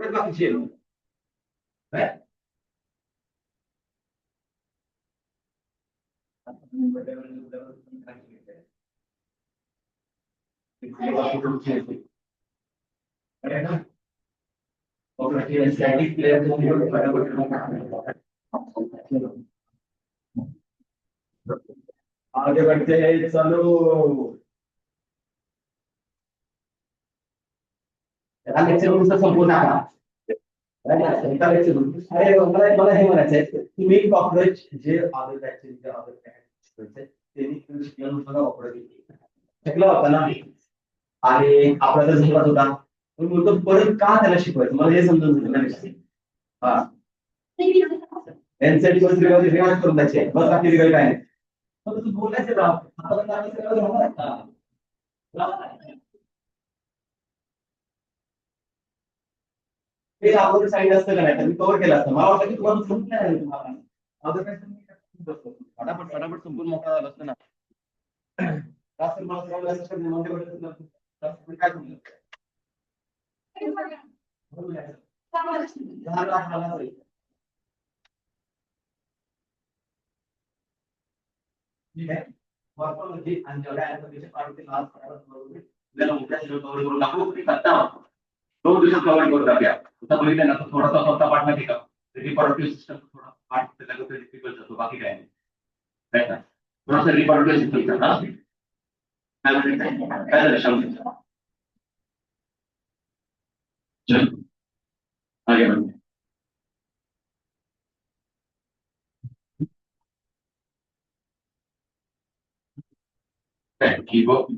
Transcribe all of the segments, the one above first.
परत बाकीचे काय स्टॅटिक प्लेयर आगे बढ़ते हैं चलो लेक्चर संपूर्ण अरे मला हे म्हणायचंय तुम्ही कॉक्रोच जे शिकला होता ना आणि आपला जर शिकत होता तो परत का त्याला शिकवायचं मला हे समजून घेतलं हा एनसेट रिवाज करून द्यायचे बस बाकी रिवाज काय नाही मग तू बोलायचं राव ते अगोदर साईड असतं का नाही तर मी कव्हर केलं असतं मला वाटतं की तुम्हाला समजून नाही आलं तुम्हाला अगोदर काय फटाफट फटाफट संपून मोकळा झाला असतं ना मला काय समजलं ठीक आहे मॉर्फॉलॉजी आणि जेवढ्या ऍनिमेशन पार्टीचे लास्ट आपल्याला मोठ्या कव्हर करून टाकू करता 2 दिवसात कव्हर करून टाकूया आता बघितलं ना थोडासा स्वतः पाठ नाही का रिप्रोडक्टिव्ह सिस्टम थोडा पाठ त्याला डिफिकल्ट जातो बाकी काय नाही राईट ना थोडासा रिप्रोडक्टिव्ह सिस्टम ना काय झालं शांत चल आगे बढ़ो कीबोर्ड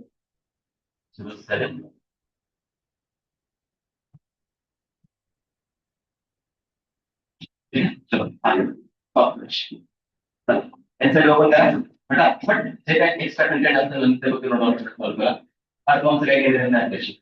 7 चलो आगे पब्लिश एंटर ओपन करा फटाफट जे काय एक्स्ट्रा कंटेंट असेल ते बघून डाउनलोड करा हा तुमचं काय केलं नाही त्याची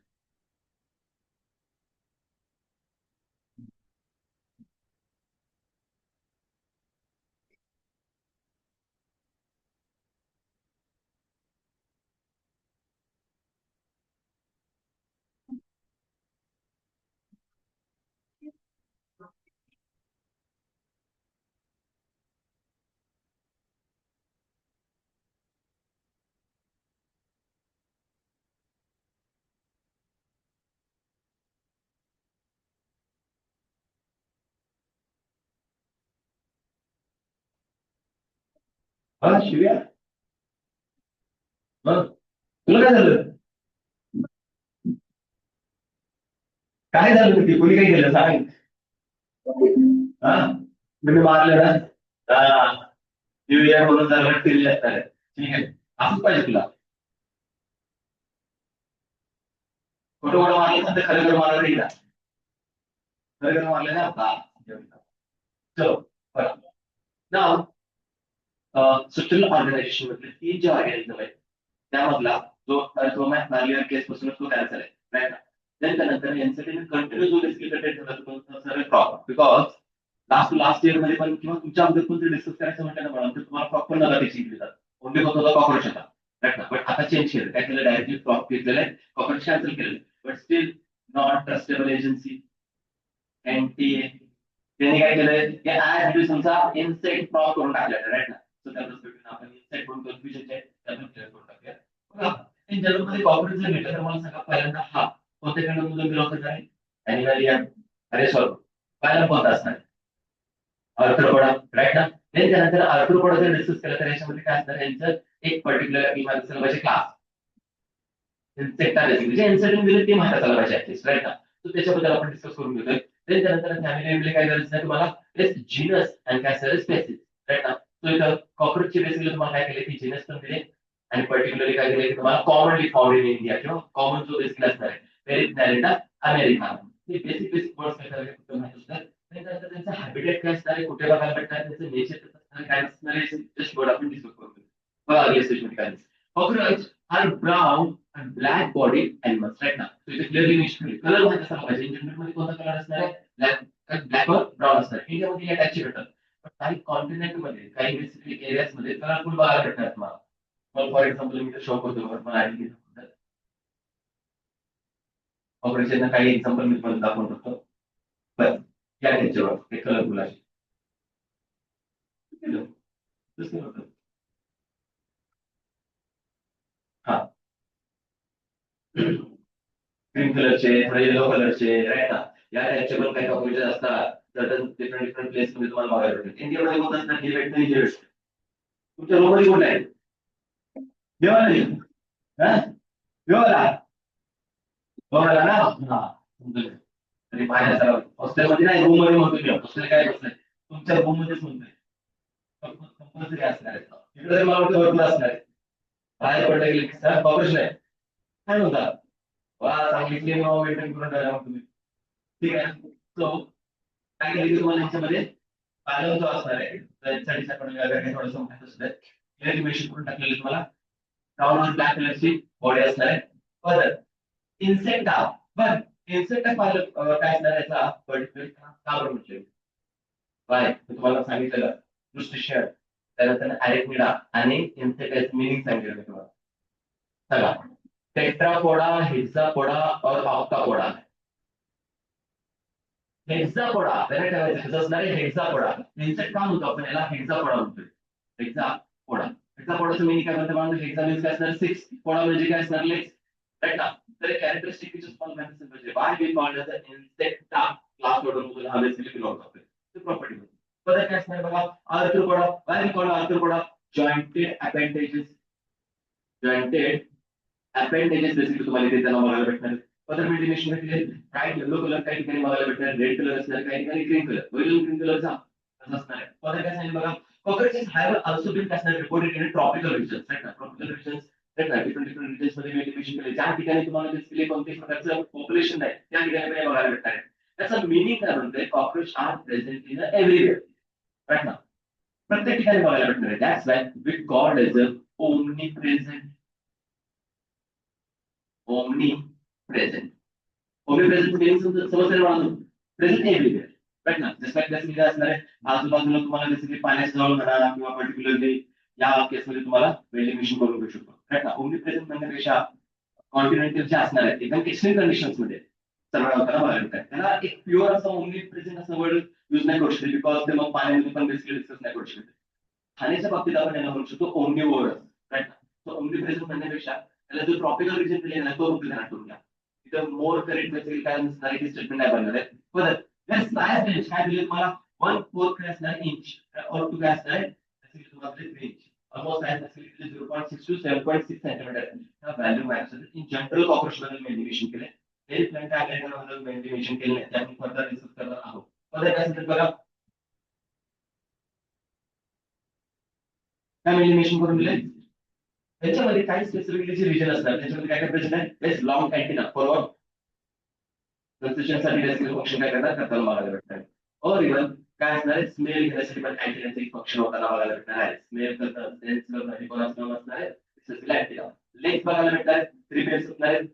हा शिव्या मग तुला काय झालं काय झालं ते कोणी काय केलं सांग हा तुम्ही मारलं ना हा न्यू इयर म्हणून जरा केलेले असणार ठीक आहे असंच पाहिजे तुला खोटं खोटं मारलं तर खरं खरं मारलं नाही का खरं खरं मारलं ना हा चलो बरं नाव सुट्टील ऑर्गनायझेशन मधले 3 जे ऑर्गॅनिझम आहेत त्यामधला जो मॅलियर केस पासूनच तो तयार झालाय राईट त्यानंतर यांचं कंटिन्यू जो रिस्की कंटेंट होता तो सर्व फ्रॉक बिकॉज लास्ट इयर मध्ये पण किंवा तुमच्या अगोदर पण डिस्कस करायचं म्हटलं ना मला तर तुम्हाला फ्रॉक पण नका टीचिंग दिली जात ओनली फक्त होता कॉकरोच होता राईट ना बट आता चेंज केलं काय केलं डायरेक्टली फ्रॉक घेतलेलं आहे कॉकरोच कॅन्सल केलं but still not trustable agency NTA त्यांनी काय केलंय की ऍज तुमचा इनसेक्ट फ्रॉक करून टाकलेला राईट ना सो त्या दृष्टीने आपण इनसेक्ट म्हणून कन्फ्युजन आहे त्यातून क्लिअर करून टाकूया इन जनरल मध्ये कॉकरोच जर घेतलं तर मला सांगा पहिल्यांदा हा कोणत्या खंड मधून गेला होता काय अॅनिमलिया अरे सॉरी पहिला कोणता असणार आर्थ्रोपोडा राईट ना त्यानंतर आर्थ्रोपोडा जर डिस्कस केलं तर याच्यामध्ये काय असणार यांचं एक पर्टिक्युलर इमारत पाहिजे क्लास जे इन्सिडेंट दिले ते माहिती झालं पाहिजे ऍटलीस्ट राईट ना सो त्याच्याबद्दल आपण डिस्कस करून घेतोय त्यानंतर फॅमिली काय करायचं नाही तुम्हाला जीनस आणि काय असणार स्पेसिस राईट ना सो इथं कॉकरोचची बेसिकली तुम्हाला काय केले की जीनस पण दिले आणि पर्टिक्युलरली काय केले की तुम्हाला कॉमनली फाउंड इन इंडिया किंवा कॉमन जो बेसिकली असणार आहे पेरिस नॅरेटा अमेरिका हे बेसिक बेसिक वर्ड्स काय करायचे फक्त माहिती असतात त्यानंतर त्यांचं हॅबिटेट काय असणार आहे कुठे बघायला भेटणार त्याचं नेचर असणार काय असणार आहे जस्ट वर्ड आपण डिस्कस करून बघा काय cockroach are brown and black body animals right now. So it's a clearly national color माहिती असला पाहिजे इन जनरल मध्ये कोणता कलर असणार आहे ब्लॅक और ब्राऊन असणार इंडियामध्ये या टाईपचे भेटतात पण काही कॉन्टिनेंट मध्ये काही बेसिकली एरियाज मध्ये कलरफुल बघायला भेटणार तुम्हाला फॉर एक्झाम्पल मी शो करतो मला आयडी ऑपरेशन काही एक्झाम्पल मी तुम्हाला दाखवून शकतो या त्याच्यावर हे कलरफुल आहे हा ग्रीन कलरचे थोडे येलो कलरचे राईट ना या टाईपचे पण काही कॉम्बिनेशन असतात सर्टन डिफरंट डिफरंट प्लेस मध्ये तुम्हाला बघायला भेटेल इंडियामध्ये होत असतात हे भेटतं हे भेटतं तुमच्या रूम मध्ये कोण आहे देवाला नाही हा देवाला देवाला ना हा तरी बाहेर हॉस्टेलमध्ये नाही रूम मध्ये म्हणतो मी हॉस्टेल काय बसलंय तुमच्या रूम मध्येच म्हणतोय कंपल्सरी असणार आहे इकडे मला वाटतं भरपूर असणार आहे बाहेर पडलं गेले की सर कॉपरेशन आहे काय म्हणता वा चांगली क्लीन मेंटेन करून ठेवला मग तुम्ही ठीक आहे सो काय केलं की तुम्हाला याच्यामध्ये पालन जो असणार आहे त्यासाठी आपण वगैरे थोडंसं माहित असतं क्लिअर मेन्शन करून टाकलेलं तुम्हाला ब्राऊन ब्लॅक कलरची बॉडी असणार आहे बरं इन्सेक्टा बर इन्सेक्टा पाहिलं काय असणार याचा पर्टिक्युलर का बरं म्हटले बाय तुम्हाला सांगितलेलं दृष्टिशय त्यानंतर अरेक्निडा आणि इन्सेक्टाचं मिनिंग सांगितलं मी तुम्हाला चला टेट्रापोडा हेक्सापोडा और ऑक्टापोडा हेक्सापोडा त्याने ठेवायचं कसं असणार आहे हेक्सापोडा इन्सेक्ट का म्हणतो आपण याला हेक्सापोडा म्हणतोय हेक्सापोडा हेक्सापोडाचं मिनिंग काय म्हणतो माणूस हेक्सा मीन्स काय असणार 6 पोडा म्हणजे काय असणार लेग्स राईट ना तर कॅरेक्टरिस्टिक फीचर्स पण माहिती म्हणजे by be called as Insecta class order मध्ये हा बेसिकली बिलॉंग करतो ते प्रॉपर्टी बघा काय असणार बघा Arthropoda by be called Arthropoda jointed appendages jointed appendages basically तुम्हाला इथे त्यांना बघायला भेटणार कलर मेडिटेशन भेटले ब्राईट येलो कलर काही ठिकाणी बघायला भेटणार रेड कलर असणार काही ठिकाणी ग्रीन कलर वैरून ग्रीन कलरचा असणार आहे पदर काय सांगितलं बघा cockroaches have also been reported in tropical regions right ना tropical regions right ना different different regions मध्ये वेरिएशन केले ज्या ठिकाणी तुम्हाला बेसिकली कोणत्याही प्रकारचं पॉप्युलेशन नाही त्या ठिकाणी बघायला भेटणार आहे त्याचा मिनिंग काय म्हणतोय cockroach are present in everywhere right ना प्रत्येक ठिकाणी बघायला भेटणार आहे that's why we called as omnipresent omnipresent omnipresent meaning समजलं मला प्रेझेंट एव्हरीवेअर राईट ना जस्ट लाईक दॅट काय असणार आहे आजूबाजूला तुम्हाला बेसिकली पाण्याच्या जवळ म्हणा किंवा पर्टिक्युलरली या केसमध्ये तुम्हाला वेल्डिंग करून घेऊ शकतो राईट ना ओमनी प्रेझेंट म्हणण्यापेक्षा कॉन्टिनेंटल जे असणार आहे एकदम एक्स्ट्रीम कंडिशन्स मध्ये सर्वात होताना बघायला भेटतात त्याला एक प्युअर असं ओमनी प्रेझेंट असं वर्ड युज नाही करू शकत बिकॉज ते मग पाण्यामध्ये पण बेसिकली डिस्कस नाही करू शकत खाण्याच्या बाबतीत आपण यांना म्हणू शकतो ओमनी वर्ड राईट ना ओमनी प्रेझेंट म्हणण्यापेक्षा त्याला जो ट्रॉपिकल रिजन दिले ना तो ध्यानात ठेवून घ्या तिथं मोर करेक्ट बेसिकली काय नसणार की स्टेटमेंट नाही बनणार आहे परत सायन्स रेंज काय दिले तुम्हाला 1/4 काय असणार इंच और 2 काय असणार बेसिकली तुम्हाला 3 इंच ऑलमोस्ट सायन्स बेसिकली 0.6 टू 7.6 सेंटीमीटर हा value match in general cockroach बद्दल मेंटेनेशन केले हे प्लांट ॲग्रीकल्चर बद्दल मेंटेनेशन केले नाही ते आपण फर्दर डिस्कस करणार आहोत परत काय सांगितलं बघा काय मेंटेनेशन करून दिले त्याच्यामध्ये काही स्पेसिफिकली जे रिजन असतात त्याच्यामध्ये काय काय प्रेझेंट आहे बेस्ट लॉंग अँटिना फॉरवर्ड कन्स्ट्रक्शनसाठी बेसिकली फंक्शन काय करणार करताना बघायला भेटणार और इव्हन काय असणार आहे स्मेल घेण्यासाठी पण अँटिनाचं एक फंक्शन होताना बघायला भेटणार आहे स्मेल करतं सेन्स करणं हे कोणाचं काम असणार आहे स्पेसिफिकली अँटिना लेग्स बघायला भेटणार आहेत 3 पेअर्स असणार आहेत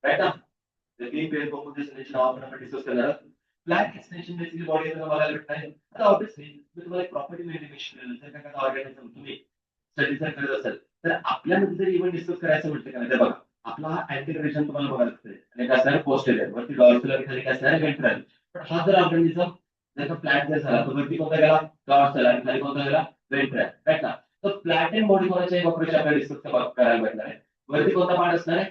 राईट ना ते 3 पेअर कॉम्पोजिशन नाव आपण डिस्कस करणार आहोत फ्लॅट एक्सटेन्शन बेसिकली बॉडी बघायला भेटणार आहे आता ऑब्विसली मी तुम्हाला एक प्रॉपर्टी मेंटेनेशन जर काय ऑर्गॅनिझम तुम्ही स्टडी जर करत असेल तर आपल्यामध्ये जर इव्हन डिस्कस करायचं म्हटलं का नाही बघा आपला हा अँटिक रिजन तुम्हाला बघायला भेटतोय आणि काय असणार पोस्टेरियर वरती डॉर्सल खाली काय असणार वेंट्रल पण हा जर ऑर्गॅनिझम जर का फ्लॅट जर झाला तर वरती कोणता गेला डॉर्सल आणि खाली कोणता गेला वेंट्रल राईट ना तर फ्लॅट एंड बॉडी कोणाच्या वापरायची आपल्याला डिस्कस करायला भेटणार आहे वरती कोणता पार्ट असणार आहे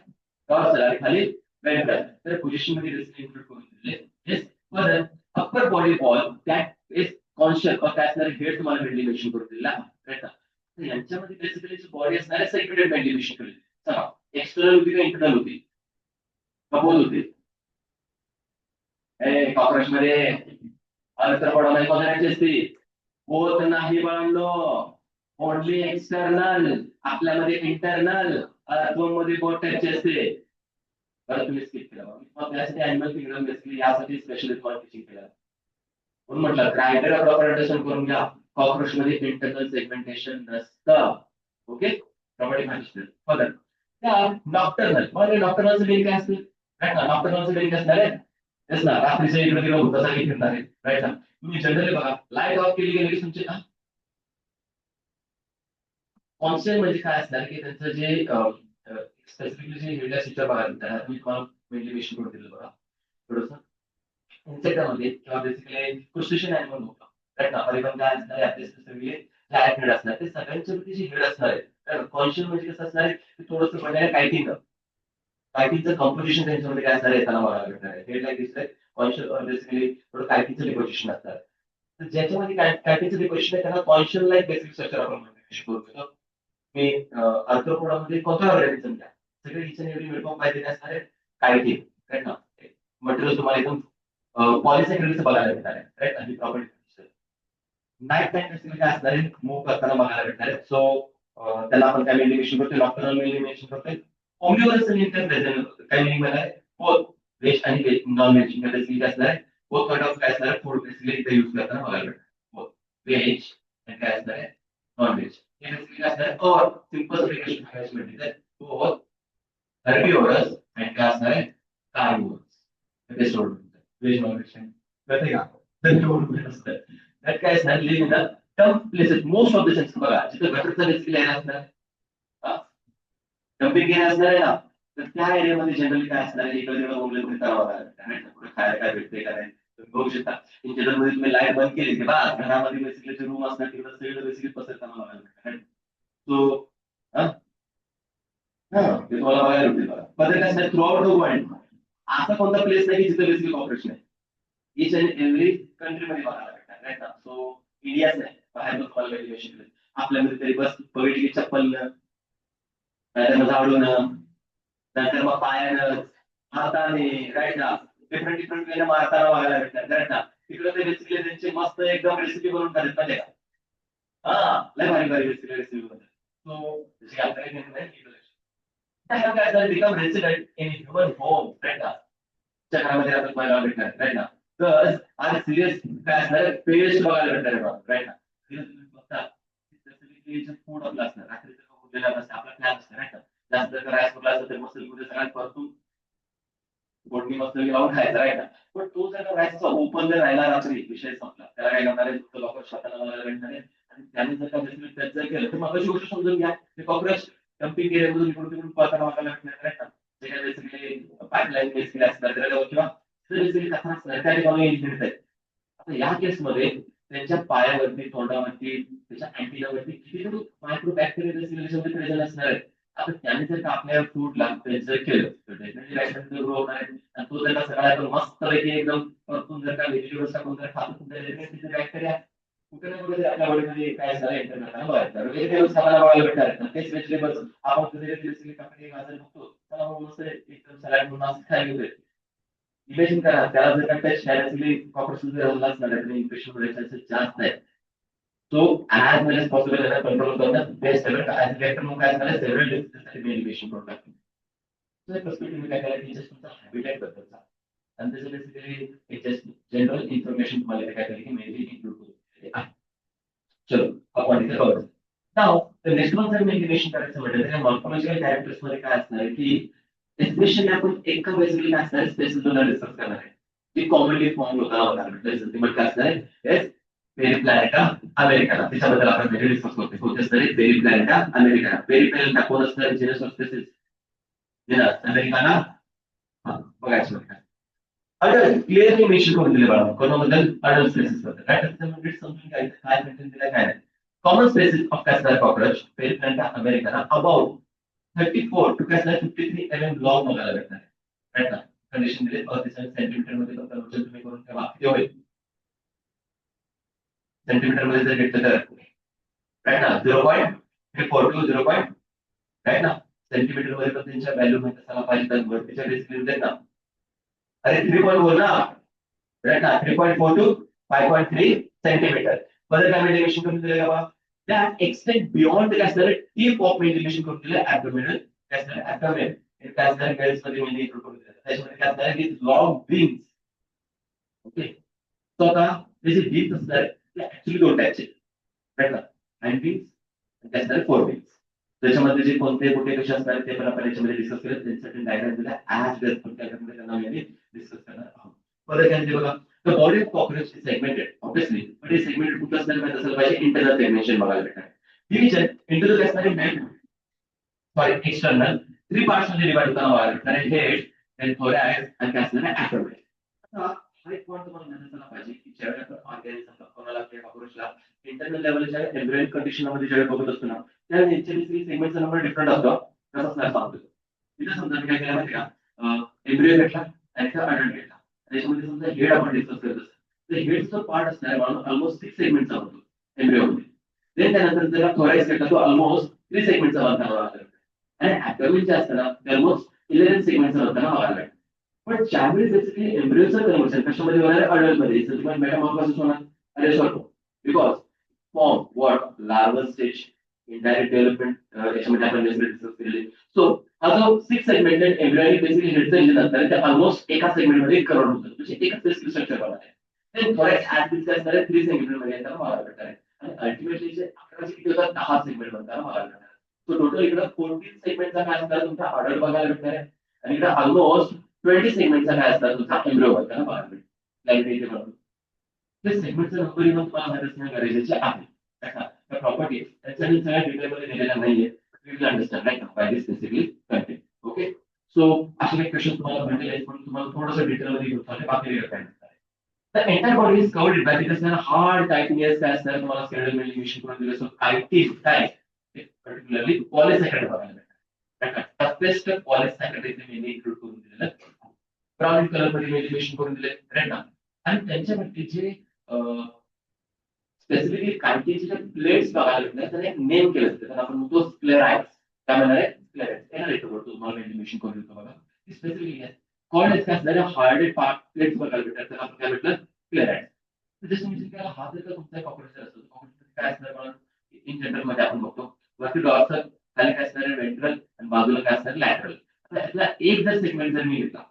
डॉर्सल आणि खाली वेंट्रल तर पोझिशन मध्ये इन्क्लूड करून दिले येस परत upper body wall that is conscious और काय असणार हेड तुम्हाला व्हेंटिलेशन करून दिलेला राईट ना तर यांच्यामध्ये बेसिकली जी बॉडी असणार आहे सर्क्युलेट व्हेंटिलेशन केली चला एक्सटर्नल होती का इंटरनल होती कपोल होती कॉकरोच मध्ये अर्थपडा कोणाची असते होत नाही बाळांनो ओनली एक्सटर्नल आपल्यामध्ये इंटरनल मध्ये बोट टाईपची असते बरं तुम्ही स्किप केला मग त्यासाठी अॅनिमल किंगडम बेसिकली यासाठी स्पेशली तुम्हाला टीचिंग केलं म्हणून म्हटलं क्रायटेरिया प्रॉपर अंडरस्टँड करून घ्या कॉकरोच मध्ये इंटरनल सेगमेंटेशन नसतं ओके प्रॉपर्टी माहिती बघा त्या नॉक्टर्नल म्हणजे नॉक्टर्नलचं बेन काय असते राईट ना नॉक्टर्नलचं बेन काय असणार आहे तेच ना रात्रीच्या इकडे तिकडे होतं सगळी फिरणार आहे राईट ना तुम्ही जनरली बघा लाईट ऑफ केली गेली की तुमचे कॉन्सेप्ट म्हणजे काय असणार की त्यांचं जे स्पेसिफिकली जे हेडलाईट फीचर बघा त्याला तुम्ही तुम्हाला मेंटेनेशन करून दिलं बघा थोडंसं इन्सेक्टामध्ये किंवा बेसिकली क्रुस्टेशियन अॅनिमल होतं राईट ना. परिवहन काय असणार आहे आपले सगळे जे हेड असणार ते सगळ्यांच्या जे हेड असणार आहे कॉन्शियस म्हणजे कसं असणार आहे थोडंसं म्हणजे कायटिंग कायटिंगचं कॉम्पोजिशन त्यांच्यामध्ये काय असणार आहे त्यांना बघायला भेटणार आहे. हेड लाईक दिसतंय कॉन्शियस बेसिकली थोडं कायटिंगचं डिपोजिशन असणार. तर ज्याच्यामध्ये कायटिंगचं डिपोजिशन आहे त्यांना कॉन्शियस लाईक बेसिक स्ट्रक्चर आपण शिकवतो. मी आर्थ्रोपोडामध्ये कोणत्या ऑर्गॅनिझम घ्या सगळे इच अँड एव्हरी मिळून पाहिजे असणार आहे कायटिंग राईट ना. मटेरियल तुम्हाला एकदम पॉलिसेक्रेटचं बघायला भेटणार आहे राईट आणि प्रॉपर्टी नाईट टाइम बेसिकली काय असणार आहे मूव्ह करताना बघायला भेटणार आहे. सो त्याला आपण काय मेडिमेशन करतो नॉक्टर्नल मेडिमेशन करतोय. ओमनिवरस काय मिनिंग मला आहे बोथ व्हेज आणि नॉन व्हेज बेसिकली काय असणार आहे बोथ काइंड ऑफ काय असणार आहे फूड बेसिकली इथे यूज करताना बघायला भेटणार बोथ व्हेज आणि काय असणार आहे नॉन व्हेज. हे बेसिकली काय असणार आहे और सिम्पल म्हणजे बोथ herbivores and काय असणार आहे carnivores ते सोडून व्हेज नॉन व्हेज कळतंय का तर एवढं असतं त्यात काय असणार live in the term places most of the sense बघा जिथे गटरचा बेसिकली आहे असणार डम्पिंग एरिया असणार आहे ना तर त्या एरियामध्ये जनरली काय असणार आहे इकडे जेव्हा बोलले तरी करावं लागेल पुढे खायला काय भेटते काय नाही तुम्ही बघू शकता इन जनरल मध्ये तुम्ही लाईट बंद केली की बा घरामध्ये बेसिकली जे रूम असणार तिकडे सगळं बेसिकली पसरताना बघायला सो ते तुम्हाला बघायला भेटेल बघा पण काय असणार थ्रू आउट द वर्ल्ड असा कोणता प्लेस नाही की जिथे बेसिकली कॉपरेशन आहे इच अँड एव्हरी कंट्री मध्ये बघायला भेटणार राईट ना. सो इंडियाच नाही बाहेर तुम्हाला व्हॅल्युएशन आपल्यामध्ये तरी बस बघितली चप्पल नाहीतर झाडून नंतर मग पायानं हाताने राईट ना डिफरंट डिफरंट वेने मारताना बघायला भेटणार राईट ना. तिकडे ते बेसिकली त्यांची मस्त एकदम रेसिपी बनवून खातात माहिती का लय भारी भारी बेसिकली रेसिपी बनवतात. सो जशी आपल्याकडे नाही काय become resident in human home right ना च्या घरामध्ये आपण बघायला भेटणार राईट ना. तर आज सिरियस काय असणार पेस्ट बघायला भेटणार राईट ना. बघता फूड आपलं असणार रात्रीचं आपला प्लॅन असणार राईट ना. जास्त जर राईस कुठला असेल तर मस्त सगळ्यात परतून फोडणी मस्त लावून खायचा राईट ना. पण तो जर राईसचा ओपन जर राहिला रात्री विषय संपला त्याला काय करणार आहे फक्त लोक स्वतःला बघायला भेटणार आहे आणि त्याने जर काय त्यात जर केलं तर मग अशी गोष्ट समजून घ्या ते कॉक्रोच डम्पिंग एरियामधून इकडून तिकडून पळताना बघायला भेटणार राईट ना. जे काय बेसिकली पाईपलाईन बेसिकली असणार त्याला किंवा बेसिकली कथा असणार त्या ठिकाणी इंजिनियर आहेत. आता या केसमध्ये त्यांच्या पायावरती तोंडावरती त्याच्या अँटीनावरती कितीतरी मायक्रो बॅक्टेरिया प्रेझेंट असणार आहे. आता त्याने जर का आपल्या फूडला जर केलं तर डेफिनेटली ग्रो होणार आहे आणि तो जर का सगळ्या मस्त पैकी एकदम परतून जर का व्हेजिटेबल्स टाकून जर खातो तिथे बॅक्टेरिया कुठे ना कुठे आपल्या बॉडीमध्ये काय झालं इंटरनेटला बघायचं व्हेजिटेबल्स खायला बघायला भेटणार तेच व्हेजिटेबल्स आपण कधी काकडी गाजर बघतो त्याला मस्त एकदम सॅलड म्हणून असं खायला घेतोय. इमॅजिन करा त्याला जर का टच डायरेक्टली कॉपर जर हल्लाच नाही इन्फेक्शन होण्याचे चान्सेस जास्त आहे. So as much as possible त्याला कंट्रोल करणं बेस्ट आहे. ऍज वेक्टर मग काय झालं सेव्हरल डिसीजसाठी मेडिकेशन करून टाकतो. तर पर्स्पेक्टिव्ह काय करायचं जस्ट तुमचा हॅबिटेट बद्दलचा आणि त्याचं बेसिकली एक जस्ट जनरल इन्फॉर्मेशन तुम्हाला काय करायची मेनली इन्क्लूड करू आहे. चलो आपण इथे करू. नाव तर नेक्स्ट वन जर मेडिकेशन करायचं म्हटलं तर मॉर्फोलॉजिकल कॅरेक्टर्स मध्ये काय असणार आहे की एस्पेशली आपण एका बेसिकली काय असणार स्पेसिफिक डिस्कस करणार आहे जी कॉमनली फॉर्म होताना होणार काय असणार आहे पेरिप्लॅनेटा अमेरिकाना त्याच्याबद्दल आपण व्हिडिओ डिस्कस करतो. कोणते असणार पेरिप्लॅनेटा अमेरिकाना पेरिप्लॅनेटा कोण असणार जेनस ऑफ स्पेसिस जेनस अमेरिकाना बघायचं अडल्ट क्लिअरली मेन्शन करून दिले बाळा कोणाबद्दल अडल्ट स्पेसिस बद्दल काय त्याच्यामध्ये समजून घ्यायचं काय मेन्शन दिलं काय नाही. कॉमन स्पेसिस ऑफ कॅस्टर cockroach Periplaneta americana about 34 to 53 mm long बघायला भेटणार आहे राईट ना. कंडिशन दिले 37 सेंटीमीटर मध्ये पण कन्वर्जन तुम्ही करून ठेवा किती होईल सेंटीमीटर मध्ये जर घेतलं तर राईट ना 0.34 to 0. राईट ना सेंटीमीटर मध्ये पण त्यांच्या व्हॅल्यू माहिती असायला पाहिजे तर वरतीच्या डिस्प्ले देत ना अरे 3.4 ना राईट ना 3.4 to 5.3 सेंटीमीटर बदल काय मेडिकेशन करून दिलं का that extend beyond the असणारे tip of ventilation करून दिलं abdominal असणारे abdomen काय असणारे गर्ल्स मध्ये म्हणजे इन्क्लूड करून दिलं त्याच्यामध्ये काय असणारे विथ लॉंग विंग्स ओके. तो आता त्याचे विंग्स असणार ते ऍक्च्युली दोन टाईपचे राईट ना हँड विंग्स काय असणारे फोर विंग्स त्याच्यामध्ये जे कोणते कुठे कसे असणार ते पण आपण याच्यामध्ये डिस्कस केलं त्यांच्यासाठी डायग्राम दिला ऍज वेल त्याच्यामध्ये त्यांना डिस्कस करणार आहोत. परत त्यांनी बघा the body of cockroach is segmented obviously but it is segmented कुठं असणार माहिती असेल पाहिजे इंटरनल सेगमेंटेशन बघायला भेटणार. डिव्हिजन इंटरनल असणारे मेन सॉरी एक्सटर्नल 3 पार्ट्स मध्ये डिवाइड होताना बघायला भेटणार हेड देन थोरॅक्स आणि काय असणार ऍब्डोमेन. हा एक पॉईंट तुम्हाला माहिती असला पाहिजे की ज्यावेळेला ऑर्गॅनिझम कोणाला किंवा कॉकरोचला इंटरनल लेवलच्या एम्ब्रियोनिक कंडिशनमध्ये ज्यावेळेला बघत असतो ना त्या नेचरली सेगमेंटचा नंबर डिफरंट असतो. कसं असणार सांगतो. तिथे समजा मी काय केलं माहिती का, एम्ब्रियो घेतला आणि त्याचा अडल्ट घेतला. त्याच्यामध्ये समजा हेड आपण डिस्कस करत असतो. तर हेडचा पार्ट असणार ऑलमोस्ट 6 सेगमेंटचा होतो एम्ब्रियोमध्ये. देन त्यानंतर त्याला थोराइस घेतला तो ऑलमोस्ट 3 सेगमेंटचा बनताना बघायला भेटतो. आणि ॲबडोमेन जे असतं ना ते ऑलमोस्ट 11 सेगमेंटचा बनताना बघायला भेटतो. पण ज्यावेळेस बेसिकली एम्ब्रियोचं कन्व्हर्शन कशामध्ये होणार आहे अडल्टमध्ये तुम्हाला मेटामॉर्फोसिस होणार अरे sorry because form what larval stage indirect development याच्यामध्ये आपण डिस्कस केलेले. सो हा जो 6 सेगमेंटेड एम्ब्रियोनिक बेसिकली हेडचं इंजिन असणार ते ऑलमोस्ट एका सेगमेंटमध्ये कव्हर होतं म्हणजे एकच बेसिक स्ट्रक्चर बनणार आहे. ते थोराइस ऍज डिस्कस असणार आहे 3 सेगमेंटमध्ये येताना बघायला भेटणार आहे. आणि अल्टिमेटली जे 11 किती होतात 10 सेगमेंट बनताना बघायला भेटणार आहे. सो टोटल इकडे 14 सेगमेंटचा काय असणार तुमचा ऑर्डर बघायला भेटणार आहे. आणि इकडे ऑलमोस्ट 20 सेगमेंटचा काय असतात तुमचा एम्ब्रियो बनताना बघायला भेटतो. लाईट इथे बनतो. ते सेगमेंटचं नंबर येऊन तुम्हाला माहित असणं गरजेचे आहे. त्या प्रॉपर्टी त्याच्याने सगळ्या डिटेलमध्ये दिलेल्या नाहीये. You will understand right by this basically content. Okay so असे काही क्वेश्चन तुम्हाला भेटले आहेत पण तुम्हाला थोडंसं डिटेलमध्ये घेऊन चालले बाकी काय the entire body is covered by this hard chitinous as तुम्हाला स्केलेटल मेलिनेशन करून दिलं सो कायटिन टाइप particularly पॉलिसॅकराइड बघायला भेटतात. टफेस्ट पॉलिसॅकराइड इथे मेनली इन्क्लूड करून दिलेलं ब्राउन कलर मध्ये मेलिनेशन करून दिले राईट ना. आणि त्यांच्यामध्ये जे स्पेसिफिकली कायटिनचे जे प्लेट्स बघायला भेटतात त्याला एक नेम केलं असतं त्याला आपण म्हणतो स्क्लेराइड्स. काय म्हणणार आहे स्क्लेराइड्स याला रेट करतो तुम्हाला मेलिनेशन करून देतो बघा स्पेसिफिकली कॉल्ड एज काय असणारे हार्डेड पार्ट प्लेट्स बघायला भेटतात त्याला आपण काय म्हटलं क्लिअराइड. जसं म्हणजे त्याला हा जर का तुमचा कॉपरेटर असतो कॉपरेटर काय असणार मला इन जनरल मध्ये आपण बघतो वरती डॉर्सल खाली काय असणार वेंट्रल आणि बाजूला काय असणार लॅटरल. त्यातला एक जर सेगमेंट जर मी घेतला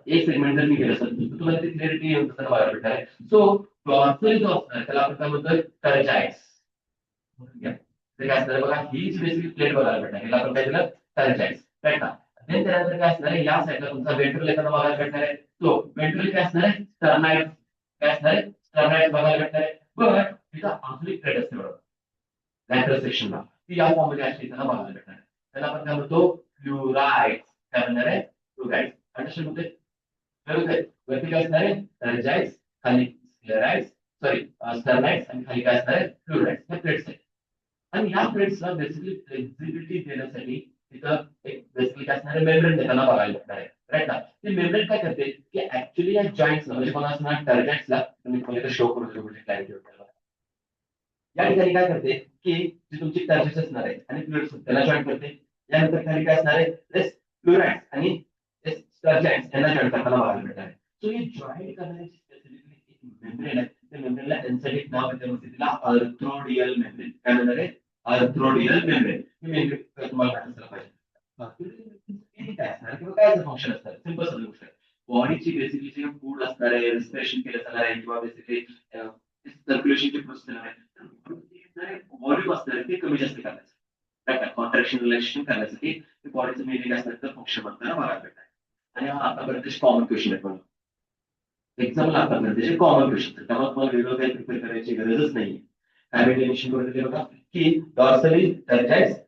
एक सेगमेंट जर मी केलं असेल तर तुम्हाला ती क्लिअरिटी येऊन तसं बघायला भेटणार आहे. सो डॉर्सल जो असणार त्याला आपण काय म्हणतोय टर्जाइड्स. ते काय असणार बघा ही जी बेसिकली प्लेट बघायला भेटणार याला आपण काय दिलं टर्जाइड्स राईट ना. देन त्यानंतर काय असणार आहे या साईडला तुमचा वेंट्रल एखादा बघायला भेटणार आहे. तो वेंट्रल काय असणार आहे स्टर्नाइड काय असणार आहे स्टर्नाइड बघायला भेटणार आहे. बट तिथं अजून एक प्लेट असते बरोबर लॅटरल सेक्शनला ती या फॉर्म मध्ये असते त्याला बघायला भेटणार आहे. त्याला आपण काय म्हणतो फ्लुराइड्स काय म्हणणार आहे फ्लुराइड्स. अंडरस्टँड होते बरोबर. वरती काय असणार आहे टर्जाइड्स खाली स्क्लेराइड्स सॉरी स्टर्नाइड्स आणि खाली काय असणार आहे फ्लुराइड्स हे प्लेट्स आहेत. आणि या प्लेट्सला बेसिकली फ्लेक्झिबिलिटी देण्यासाठी तिथं एक बेसिकली काय असणार मेम्ब्रेन देताना बघायला भेटणार आहे राईट ना. ते मेम्ब्रेन काय करते की ऍक्च्युली या जॉईंट्सला म्हणजे कोणा असणार टर्जेट्सला तुम्ही पहिले शो करू शकतो क्लॅरिटी होते या ठिकाणी काय करते की जी तुमची टर्जेट्स असणार आहे आणि फ्लुइड्स त्याला जॉईन करते. यानंतर खाली काय असणार आहे फ्लुराइड्स आणि टर्जेट्स यांना जॉईन करताना बघायला भेटणार आहे. सो ही जॉईंट करण्याची स्पेसिफिकली एक मेम्ब्रेन आहे. त्या मेम्ब्रेनला एन्साइटिक नाव आहे त्यामध्ये तिला अर्थ्रोडियल मेम्ब्रेन काय म्हणणार आहे अर्थ्रोडियल मेम्ब्रेन. ही मेम्ब्रेन तुम्हाला माहिती असलं पाहिजे. काय असणार किंवा काय फंक्शन असणार सिंपल समजू गोष्ट आहे. बॉडीची बेसिकली जे फूड असणार आहे रेस्पिरेशन केलं जाणार आहे किंवा बेसिकली सर्क्युलेशनची प्रोसेस आहे व्हॉल्यूम असणार आहे ते कमी जास्त करण्यासाठी कॉन्ट्रॅक्शन रिलॅक्सेशन करण्यासाठी ते बॉडीचं मेन असण्याचं फंक्शन बनताना बघायला भेटणार. आणि हा आतापर्यंत कॉमन क्वेश्चन आहे पण एक्झाम्पल आतापर्यंत कॉमन क्वेश्चन त्यामुळे तुम्हाला वेगळं काही प्रिपेअर करायची गरजच नाही. काय मेन्शन करून दिले बघा की dorsally टर्जाइड्स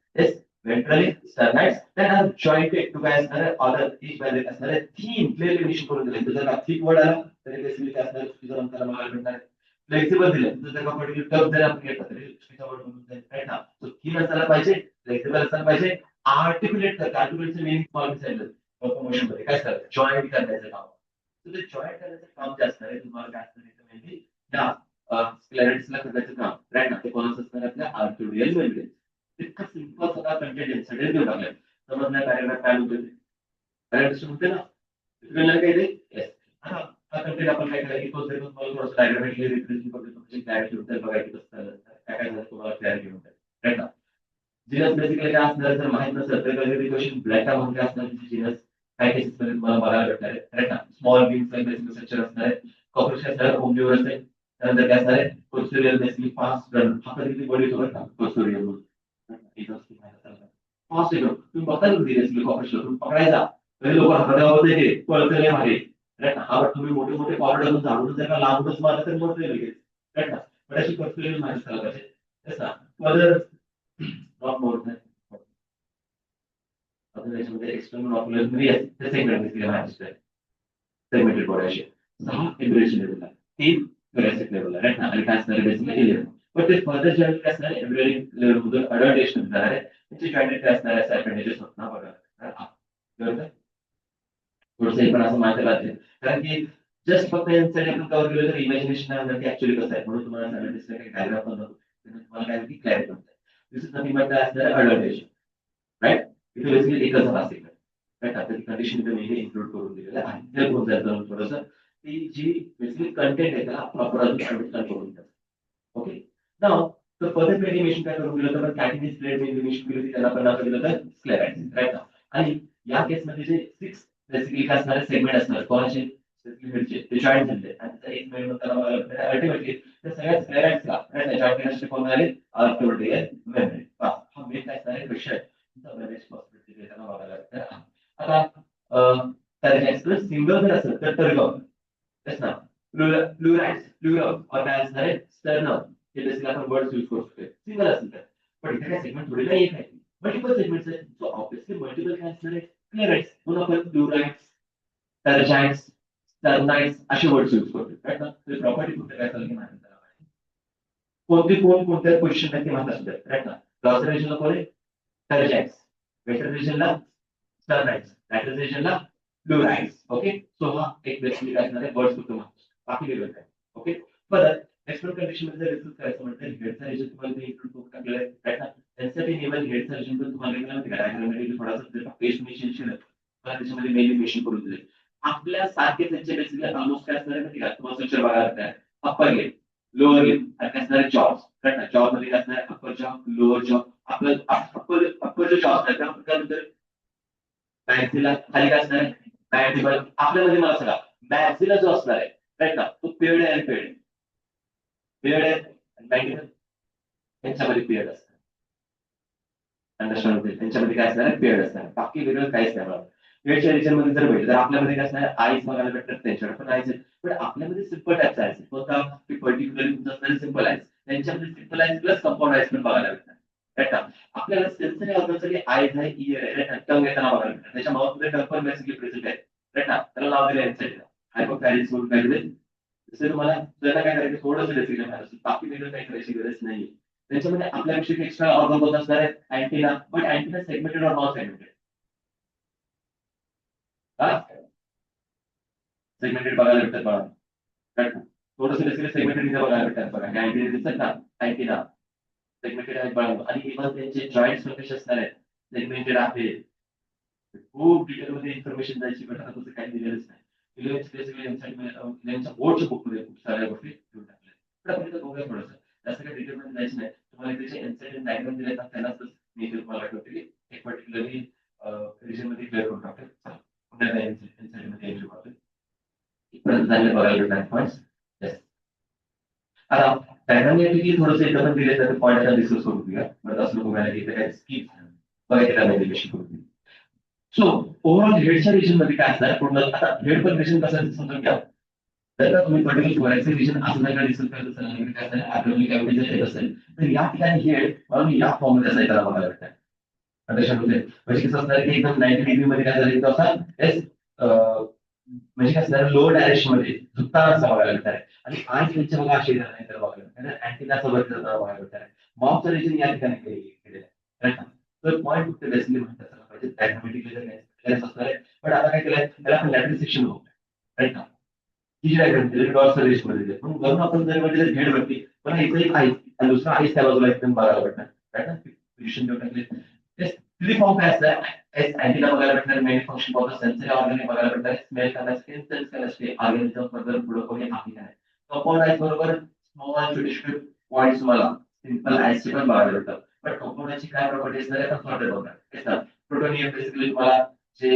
ventrally sternites that are jointed to काय असणार other each by the असणार thin clearly मेन्शन करून दिले. जर का थिक वर्ड आला तरी बेसिकली काय असणार तुझं अंतर बघायला भेटणार. फ्लेक्सिबल दिलं जर का पर्टिक्युलर टफ जर आपण घेतला तरी तुझा वर्ड म्हणून जाईल राईट ना. सो थिन असायला पाहिजे फ्लेक्सिबल असायला पाहिजे आर्टिक्युलेट करता आर्टिक्युलेटचं मेन पॉइंट सांगितलं लोकोमोशन मध्ये काय असतं जॉईंट करण्याचं काम. तर ते जॉईंट करण्याचं काम जे असणार आहे तुम्हाला काय असणार आहे मेनली या स्क्लेरॉइड्सला करण्याचं काम राईट ना. ते कोणाचं असणार आपल्या आर्थोडियल मेम्ब्रेन. इतका सिंपल सगळा कंटेंट सगळे देऊ टाकले समजण्या पॅरेग्राफ काय होते पॅरेग्राफ होते ना तुम्हाला काय ते येस हा कंटेंट आपण काय करायचं तो जर तुम्हाला थोडंसं डायग्रामॅटिकली रिप्रेझेंट करतो म्हणजे क्लॅरिटी होते बघायचं कसं काय काय झालं तुम्हाला क्लॅरिटी होते राईट ना. जिनस बेसिकली काय असणार जर माहित नसेल तर कधी क्वेश्चन ब्लॅक मध्ये असणार जिनस काय केसेस मध्ये तुम्हाला बघायला भेटणार आहे राईट ना. स्मॉल बीन्स बेसिकली स्ट्रक्चर असणार आहे कॉपरेशन असणार ओमनिव्हर्स आहे त्यानंतर काय असणार आहे पोस्टेरियल बेसिकली फास्ट रन हा कधी बॉडी सोबत ना पोस्टेरियल फास्ट येतो तुम्ही बघता कधी कॉपरेशन तुम्ही पकडायचा तरी लोक हातावर येते पळतले मागे राईट ना. हा तुम्ही मोठे मोठे कॉरिडॉर झाडून जर का लांबच मारला तर मरते लगेच राईट ना. पण अशी पोस्टेरियल माहिती झाला पाहिजे तेच ना. मदर नॉट मोर अजून याच्यामध्ये एक्सटर्नल ऑक्युलर सेगमेंटेड बॉडी अशी 6 एम्ब्रियोनिक लेवलला, 3 thoracic लेवलला, राईट ना, आणि काय असणार आहे बेसिकली 11. पण ते फर्दर जॉईंट काय असणार आहे एम्ब्रियोनिक लेवलमधून अडल्टेशन होणार आहे, त्याची जॉईंट काय असणार आहे सायपंडेजेस होणार बघा. बरोबर, थोडंसं पण असं माहिती लागते, कारण की जस्ट फक्त यांसाठी आपण कव्हर केलं तर इमॅजिनेशन की ऍक्च्युअली कसं आहे, म्हणून तुम्हाला सांगितलं दिसलं काही डायग्राम पण नको, तुम्हाला काय की क्लॅरिटी होते. दिस इज नथिंग बट काय असणार आहे अडल्टेशन, राईट. इथे बेसिकली एकच असते, राईट. आता ती कंडिशन इथे मी इन्क्लूड करून दिलेलं आहे. हे होऊन जातं थोडंसं, ती जी बेसिकली कंटेंट आहे त्याला प्रॉपर अजून अंडरस्टँड करून द्या. ओके, नाव तर फर्दर एनिमेशन काय करून दिलं तर कॅटेगरी स्प्लेट एनिमेशन केली होती, त्याला पण नाव दिलं तर स्क्लेराइड्स, राईट. आणि या केसमध्ये जे 6 बेसिकली काय असणारे सेगमेंट असणार कोणाचे ते जॉईंट झाले आणि त्याचा एक मिनिट त्याला अल्टिमेटली त्या सगळ्या स्क्लेराइड्सला जॉईंट केल्याचे कोण आले आर्थोडेल मेम्ब्रेन. हा मेन काय असणार आहे क्वेश्चन पॉसिबिलिटी त्यांना बघायला लागतं. आता त्याचे एक्सप्रेस सिंगल जर असेल तर टर्गम तेच ना, प्लुराइड्स प्लुरम और काय असणार आहे स्टर्नम, हे बेसिकली आपण वर्ड्स यूज करू शकतो सिंगल असेल तर. पण इथे काय सेगमेंट थोडी नाही एक आहे, मल्टिपल सेगमेंट्स आहेत, सो ऑब्विसली मल्टिपल काय असणार आहे क्लिअराइड्स, म्हणून आपण प्लुराइड्स टर्जाइड्स टर्नाइड्स असे वर्ड्स यूज करतो, राईट ना. ते प्रॉपर्टी कुठे काय चालली माहिती त्याला कोणती कोण कोणत्या पोझिशन नक्की माहिती असू द्या, राईट ना. लॉस रिलेशनला कोण आहे टर्जाइड्स, वेटर रिलेशनला टर्नाइड्स, लॅटर रिलेशनला फ्लोराइड्स. ओके, सो हा एक बेसिकली काय असणार आहे वर्ड्स फक्त बाकी वेगळं काय. ओके, परत एक्सपर्ट कंडिशन मध्ये रिसर्च करायचं म्हटलं हेडचा रिजन तुम्हाला ते इन्क्लूड करून टाकलेलं आहे, राईट ना. त्यांच्यासाठी नेमल हेडचा रिजन पण तुम्हाला डायग्रामॅटिकली थोडासा पेस्ट मेन्शन मला त्याच्यामध्ये मेनली मेन्शन करून दिले. आपल्या सारखे त्यांचे बेसिकली ऑलमोस्ट काय असणार आहे का तुम्हाला स्ट्रक्चर बघायला लागतं, अप्पर लिप लोअर लिप आणि काय असणार जॉब, राईट ना. जॉब मध्ये काय असणार अप्पर जॉब लोअर जॉब. आपलं अप्पर जो जॉब आहे त्यानंतर मॅक्झिला खाली काय असणार आहे मॅक्झिमल. आपल्यामध्ये मला सांगा मॅक्झिला जो असणार आहे, राईट ना, तो पेड आहे आणि पेड पेड आहे आणि मॅक्झिमल त्यांच्यामध्ये पेड असणार, अंडरस्टँड होते. त्यांच्यामध्ये काय असणार पेड असणार, बाकी वेगळं काहीच नाही. बघा पेडच्या रिजन मध्ये जर भेटलं तर आपल्यामध्ये काय असणार आईज बघायला भेटतात, त्यांच्याकडे पण आईज पण आपल्यामध्ये सिम्पल टाईपचा आईज कोणता पर्टिक्युलरली तुमचं असणारे सिम्पल आईज, त्यांच्यामध्ये simple eyes plus compound eyes पण बघायला भेटतात, राईट ना. आपल्याला सेन्सरी ऑर्गनसाठी आईज आहे इयर आहे, राईट ना. टंग येताना बघायला भेटतात, त्याच्या माउथमध्ये टंग पण बेसिकली प्रेझेंट आहे, राईट ना. त्याला नाव दिलं एन्साइडला हायपोपॅरिस म्हणून काय दिले. जसं तुम्हाला त्याला काय करायचं थोडंसं बेसिकली माहिती, बाकी वेगळं काही करायची गरज नाही. त्याच्यामध्ये आपल्यापेक्षा एक्स्ट्रा ऑर्गन होत असणार आहे अँटीना, बट अँटीना सेगमेंटेड और नॉट सेगमेंटेड, हा सेगमेंटेड बघायला भेटतात बघा, राईट ना. थोडंसं बेसिकली सेगमेंटेड इथे बघायला भेटतात बघा, अँटीना दिसतात ना अँटीना सेगमेंटेड आहेत बघा. आणि इव्हन त्यांचे जॉईंट्स पण कसे असणार आहेत सेगमेंटेड आहे. खूप डिटेलमध्ये इन्फॉर्मेशन द्यायची पण आता तसं काही दिलेलंच नाही. त्यांच्या बोर्डच्या बुकमध्ये खूप साऱ्या गोष्टी घेऊन टाकल्या, पण आपण इथं बघूया थोडंसं जास्त काही डिटेलमध्ये जायचं नाही. तुम्हाला त्याचे एनसाइड डायग्राम दिले तर त्यालाच मी तुम्हाला वाटतं की एक पर्टिक्युलरली रिजन मध्ये क्लिअर करून टाकतो. पुन्हा एनसाइड मध्ये एंट्री करतो इथपर्यंत झाले बघायला भेटणार पॉईंट्स. येस, आता डायग्रामॅटिकली थोडंसं इथं पण दिले तर पॉईंट आता डिस्कस करून घेऊया, बट असं बघायला की इथे काय स्किप बघायला कशी करून. सो ओव्हरऑल हेडच्या रिजन मध्ये काय असणार पूर्ण, आता हेड पण रिजन कसं समजून घ्या. जर का तुम्ही पर्टिक्युलर थोरायचं रिजन असं जर का डिस्कस करत असेल काय असेल ॲब्डोमिनल कॅव्हिटी जर येत असेल तर या ठिकाणी हेड म्हणून या फॉर्म मध्ये असायला त्याला बघायला भेटतं. अंडरस्टँड होते, म्हणजे कसं असणार की एकदम 90 डिग्री मध्ये काय झालं असा एस म्हणजे काय असणार लोअर डायरेक्शन मध्ये झुकताना असं बघायला भेटणार आहे. आणि आज त्यांच्या बघा अशी नाही त्याला बघायला भेटणार अँटीना सोबत बघायला भेटणार आहे. माउथचं रिजन या ठिकाणी केलेलं आहे, तर पॉईंट फक्त बेसिकली म्हणतात त्याला पाहिजे डायग्रामॅटिकली जर असणार आहे. पण आता काय केलंय त्याला आपण लॅटरल सेक्शन होतो, राईट ना. ही जी डायग्राम दिली डॉर्सल रेश मध्ये दिली म्हणून वरून आपण जर म्हणजे हेड वरती पण इथं एक आईस आणि दुसरा आईस त्या बाजूला एकदम बघायला भेटणार, राईट ना. पोझिशन देऊन टाकले थ्री फॉर्म काय असतं एस अँटीना बघायला भेटणार, मेन फंक्शन बघा सेन्सरी ऑर्गन बघायला भेटणार, स्मेल करायचं सेन्स करायचं ऑर्गॅनिझम फर्दर पुढे कोणी आपली काय कंपाऊंड आईस बरोबर स्मॉल छोटे छोटे पॉईंट्स तुम्हाला सिंपल आईसचे पण बघायला भेटतात. पण कंपाऊंडाची काय प्रॉपर्टी असणार आहे आपण फर्दर बघणार. प्रोटोनियम बेसिकली तुम्हाला जे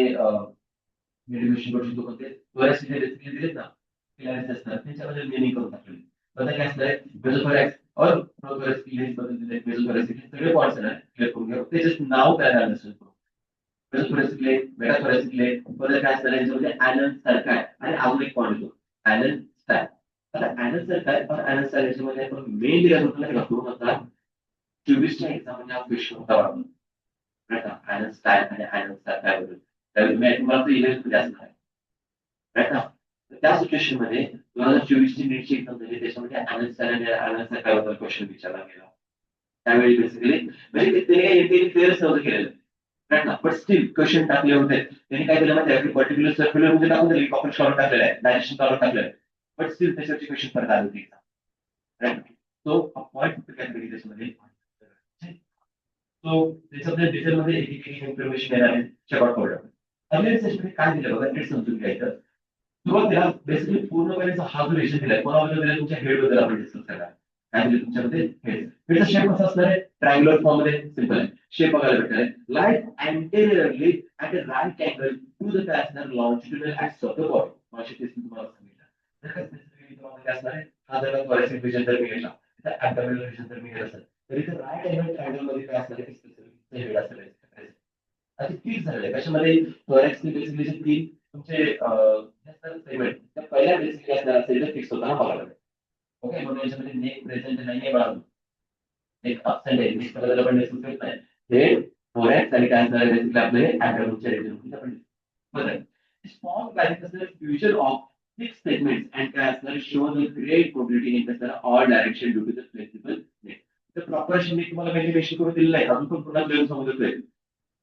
मेडिमेशन करू शकतो पण ते बेसिकली दिलेत ना क्लिअरन्स असतात त्यांच्यामध्ये मिनिंग करून टाकले. बदल काय असणार मेसोथोरॅक्स और प्रोथोरॅक्स लिहिज बदल दिले मेसोथोरॅक्स सगळे पॉईंट्स आहेत क्लिअर करून घ्या. ते जस्ट नाव काय झालं असेल मेसोथोरॅक्स लेग मेटाथोरॅक्स लेग बदल काय असणार याच्यामध्ये ॲलन सारखा आहे आणि अजून एक पॉईंट येतो ॲलन स्टाईल. आता ॲलन सारखा आहे और ॲलन स्टाईल याच्यामध्ये आपण मेन दिला होता नाही का दोन हजार 24च्या एक्झाम म्हणजे हा क्वेश्चन होता वाटतं ॲलन स्टाईल आणि ॲलन स्टाईल काय बदल त्यावेळी तुम्हाला तो इव्हेंट मध्ये असणार आहे, राईट ना. त्या सिच्युएशन मध्ये 2024 ची नीटची एक्झाम झाली, त्याच्यामध्ये आनंद सर क्वेश्चन विचारला गेला. त्यावेळी बेसिकली म्हणजे त्याने क्लिअरच नव्हतं केलेलं, राईट ना. बट स्टील क्वेश्चन टाकले होते. त्यांनी काय केलं माहिती आहे, पर्टिक्युलर सर्क्युलर मध्ये टाकून दिले, कॉपर शॉर्ट टाकलेला आहे, डायरेक्शन शॉर्ट टाकलेलं आहे. बट स्टील त्याच्यावरची क्वेश्चन परत आली होती, राईट. तो पॉईंट कॅटेगरी त्याच्यामध्ये. तो त्याच्यामध्ये डिटेलमध्ये एक एक इन्फॉर्मेशन देणार शेवट करूया. अर्लियर सेशनमध्ये काय दिलं बघा, नीट समजून घ्यायचं. सुरुवातीला बेसिकली पूर्णपणे हा जो रेशन दिलाय, कोणाबद्दल दिलाय, तुमच्या हेड बद्दल आपण डिस्कस करणार. काय दिलं तुमच्यामध्ये, हेड. हेडचा शेप कसा असणार आहे, ट्रायंग्युलर फॉर्म मध्ये, सिंपल आहे. शेप बघायला भेटणार आहे, light anteriorly at a right angle to the काय असणार, longitudinal axis of the body. माझी टेस्ट तुम्हाला सांगितलं. तर काय स्पेसिफिकली तुम्हाला काय असणार आहे, हा जर थोरासिक रिजन जर मी घेतला, तर ऍब्डोमिनल रिजन जर मी घेत असेल, तर इथे राईट अँगल ट्रायंगल मध्ये काय असणार आहे, स्पेसिफिक हेड असेल. आता फिक्स झालेलं आहे कशामध्ये, थोरॅक्स बेसिकली जे तीन तुमचे सेगमेंट त्या पहिल्या बेसिकली असणार असेल तर फिक्स होताना बघायला. ओके, म्हणून याच्यामध्ये नेक प्रेझेंट नाहीये बघा, एक अब्सेंट आहे, नेक्स्ट बघायला पण डिस्कस करत नाही. हे थोरॅक्स आणि काय असणार बेसिकली आपले ऍब्डोमिनच्या रिजन आपण बघायला. Small classification feature of six segments and काय असणार, show the great probability in the all direction due to the flexible neck. तर प्रॉपर मी तुम्हाला मेन्शन करून दिलेलं आहे, अजून पण पुन्हा क्लिअर समजतोय.